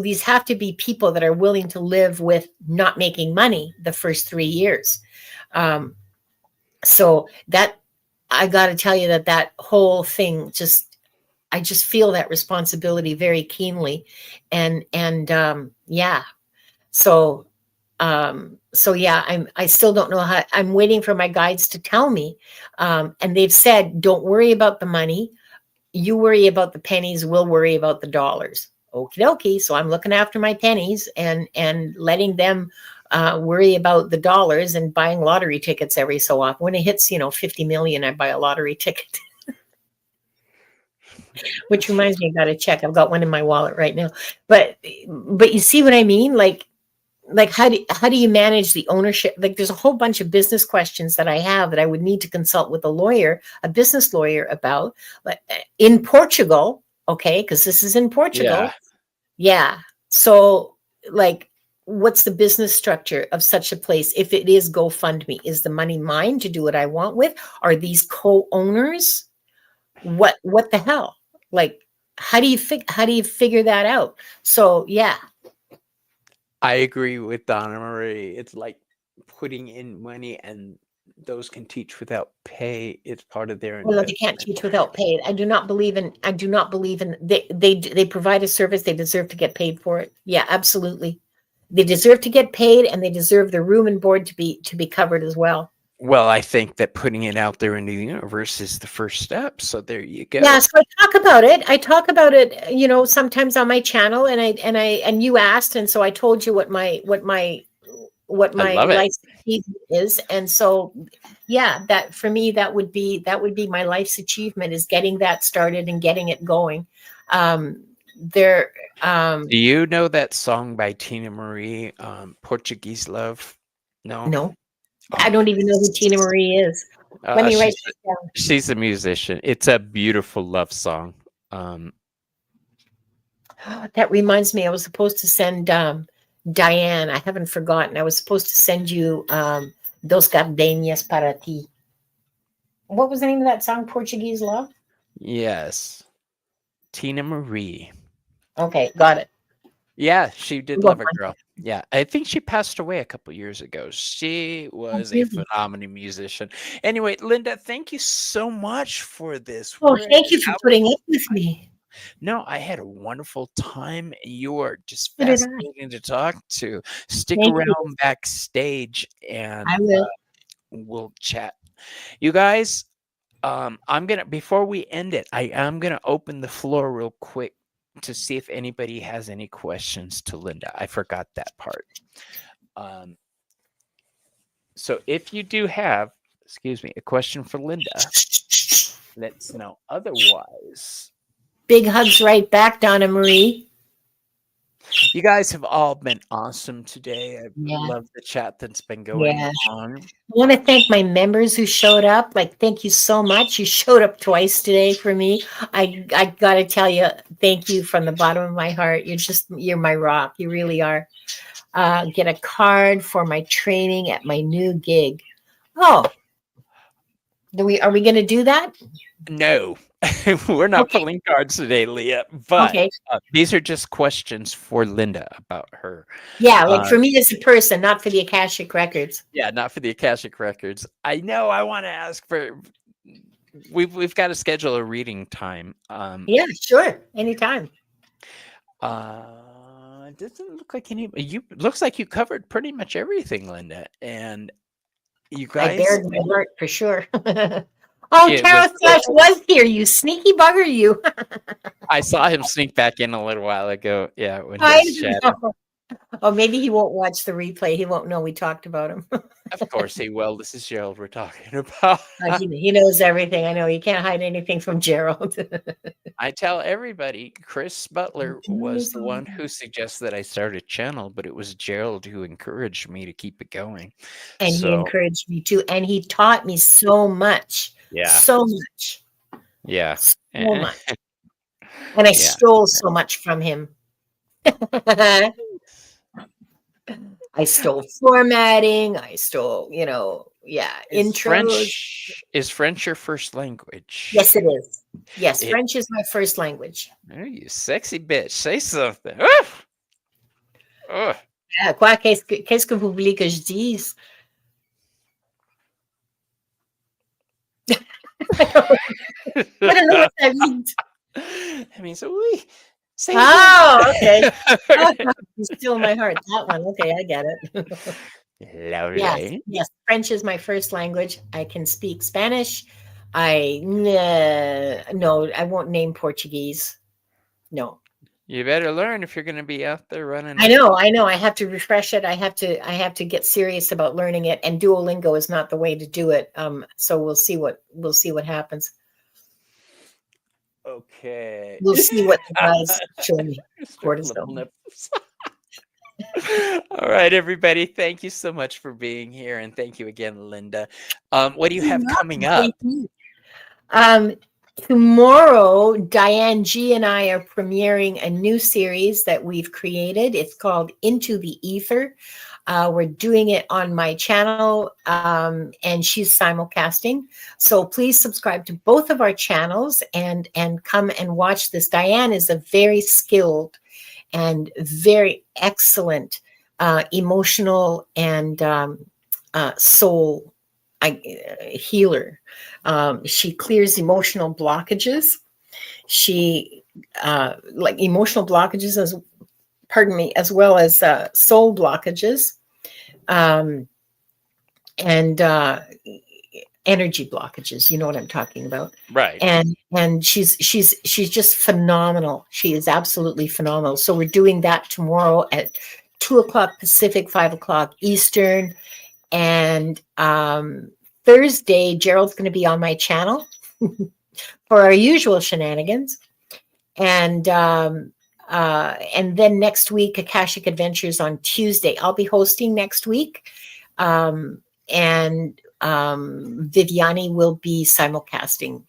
these have to be people that are willing to live with not making money the first 3 years. So that, I got to tell you that whole thing, I just feel that responsibility very keenly. And yeah. So yeah, I still don't know how. I'm waiting for my guides to tell me. And they've said, don't worry about the money. You worry about the pennies, we'll worry about the dollars. Okie dokie. So I'm looking after my pennies and letting them worry about the dollars, and buying lottery tickets every so often. When it hits, 50 million, I buy a lottery ticket. Which reminds me, I got to check. I've got one in my wallet right now. But you see what I mean? Like how do you manage the ownership? Like there's a whole bunch of business questions that I have that I would need to consult with a business lawyer about. Like in Portugal, okay, because this is in Portugal. Yeah. Yeah. So like, what's the business structure of such a place? If it is GoFundMe, is the money mine to do what I want with? Are these co-owners? What the hell? Like, how do you figure that out? So yeah. I agree with Donna Marie. It's like putting in money, and those can teach without pay. It's part of their Well, no, they can't investment. teach without pay. I do not believe in. They provide a service. They deserve to get paid for it. Yeah, absolutely. They deserve to get paid, and they deserve their room and board to be covered as well. Well, I think that putting it out there into the universe is the first step. So there you Yeah, go. so I talk about it. I talk about it, sometimes on my channel, and you asked, and so I told you what I my love it. life's achievement is. And so, yeah, that for me, that would be my life's achievement, is getting that started and getting it going. There, Do you know that song by Tina Marie, Portuguese Love? No? no, I Oh, don't even know who Tina Marie is. Let me write she's this down. she's a musician. It's a beautiful love song. Um, That reminds me, I was supposed to send Diane. I haven't forgotten. I was supposed to send you Dos Gardenias para ti. What was the name of that song? Portuguese Love? yes, Tina Marie. Okay, got it. Yeah, she did Go love a on. girl. Yeah, I think she passed away a couple years ago. She Oh, was a really? phenomenal musician. Anyway, Linda, thank you so much for this. Oh, We're at thank you for an hour. putting up with me. No, I had a wonderful time. You are just So did I. fascinating to talk to. Stick Thank you. around backstage and I will. we'll chat. You guys, I'm gonna before we end it, I am gonna open the floor real quick to see if anybody has any questions to Linda. I forgot that part. Um, so if you do have, excuse me, a question for Linda, let's know. Otherwise, Big hugs right back, Donna Marie. you guys have all been awesome today. I Yeah. love the chat that's been going Yeah. on. I want to thank my members who showed up. Like, thank you so much. You showed up twice today for me. I got to tell you, thank you from the bottom of my heart. You're my rock. You really are. Get a card for my training at my new gig. Oh, are we going to do that? No, we're not Okay. pulling cards today, Leah, but Okay. these are just questions for Linda about her. Yeah, like Uh, for me as a person, not for the Akashic Records. Yeah, not for the Akashic Records. I know I want to ask for we've got to schedule a reading time. Yeah, sure. Anytime. It doesn't look like you looks like you covered pretty much everything, Linda. And you I guys, bared my heart for sure. Oh, it was Tarot Slash was here, you sneaky bugger, you. I saw him sneak back in a little while ago. Yeah, when he I was chatting. know. Oh, maybe he won't watch the replay. He won't know we talked about him. Of course he will. This is Gerald we're talking about. He knows everything. I know. You can't hide anything from Gerald. I tell everybody, Chris Butler He was knows the all one who suggested that I start a channel, but it was Gerald who encouraged me to keep it going. and he So, encouraged me too. And he taught me so much. yeah, So much. yeah, So eh, much. And I yeah. stole so much from him. I stole formatting. I stole, yeah, intros. Is French your first language? Yes, it is. Yes, It, French is my first language. oh, you sexy bitch, say something. Oof! Ugh. Yeah, quoi, qu'est-ce que vous voulez que je dise? I don't know what that means. I mean, so we say it Oh, okay. again. You steal my heart. That one. Okay, I get it. Yes, Lovely. yes. French is my first language. I can speak Spanish. No, I won't name Portuguese. No. You better learn if you're going to be out there running I a know, I know. I have to refresh it. I have to get serious about learning it. And Duolingo is not the way to do it. So we'll see what happens. Okay. We'll see what the guys show me. Start flipping Cortisone. nipples. All right, everybody. Thank you so much for being here, and thank you again, Linda. What do you have coming up? Thank you. Tomorrow, Diane G and I are premiering a new series that we've created. It's called Into the Ether. We're doing it on my channel, and she's simulcasting. So please subscribe to both of our channels and come and watch this. Diane is a very skilled and very excellent emotional and soul healer. She clears emotional blockages. She like emotional blockages as well as soul blockages. and energy blockages. You know what I'm talking about. Right. And she's just phenomenal. She is absolutely phenomenal. So we're doing that tomorrow at 2 o'clock Pacific, 5 o'clock Eastern, and Thursday Gerald's going to be on my channel for our usual shenanigans, and then next week Akashic Adventures on Tuesday. I'll be hosting next week, and Viviani will be simulcasting,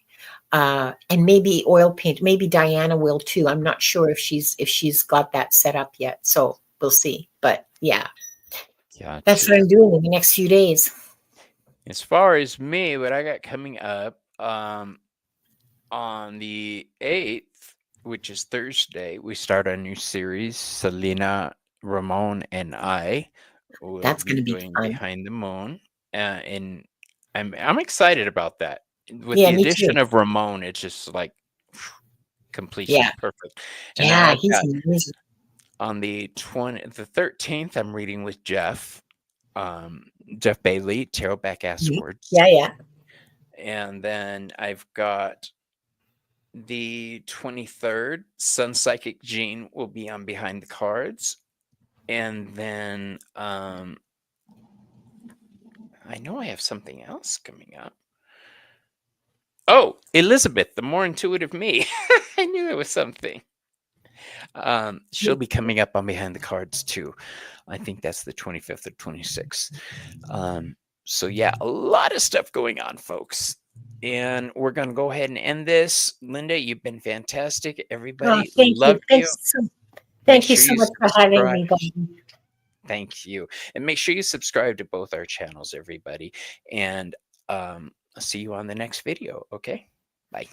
and maybe oil paint. Maybe Diana will too. I'm not sure if she's got that set up yet. So we'll see. But yeah, that's what Gotcha. I'm doing in the next few days. As far as me, what I got coming up, on the 8th, which is Thursday, we start a new series. Selena, Ramon, and I will That's going be to be doing fun. Behind the Moon, and I'm excited about that. With Yeah, the me too. addition of Ramon, it's just like Yeah, completion, perfect. And then yeah, I've he's got amazing. on the 13th, I'm reading with um, Jeff Bailey, Tarot Back Ass Mhm. Words, Yeah, yeah. and then I've got the 23rd, Sun Psychic Gene will be on Behind the Cards. And then I know I have something else coming up. Oh, Elizabeth, the more intuitive me. I knew there was something. She'll be coming up on Behind the Cards too. I think that's the 25th or 26th. So yeah, a lot of stuff going on, folks. And we're gonna go ahead and end this. Linda, you've been fantastic. Oh, Everybody thank you. love you. Make Thank you sure so you much for having subscribe. me, Bobby. Thank you. And make sure you subscribe to both our channels, everybody. And I'll see you on the next video. Okay. Bye.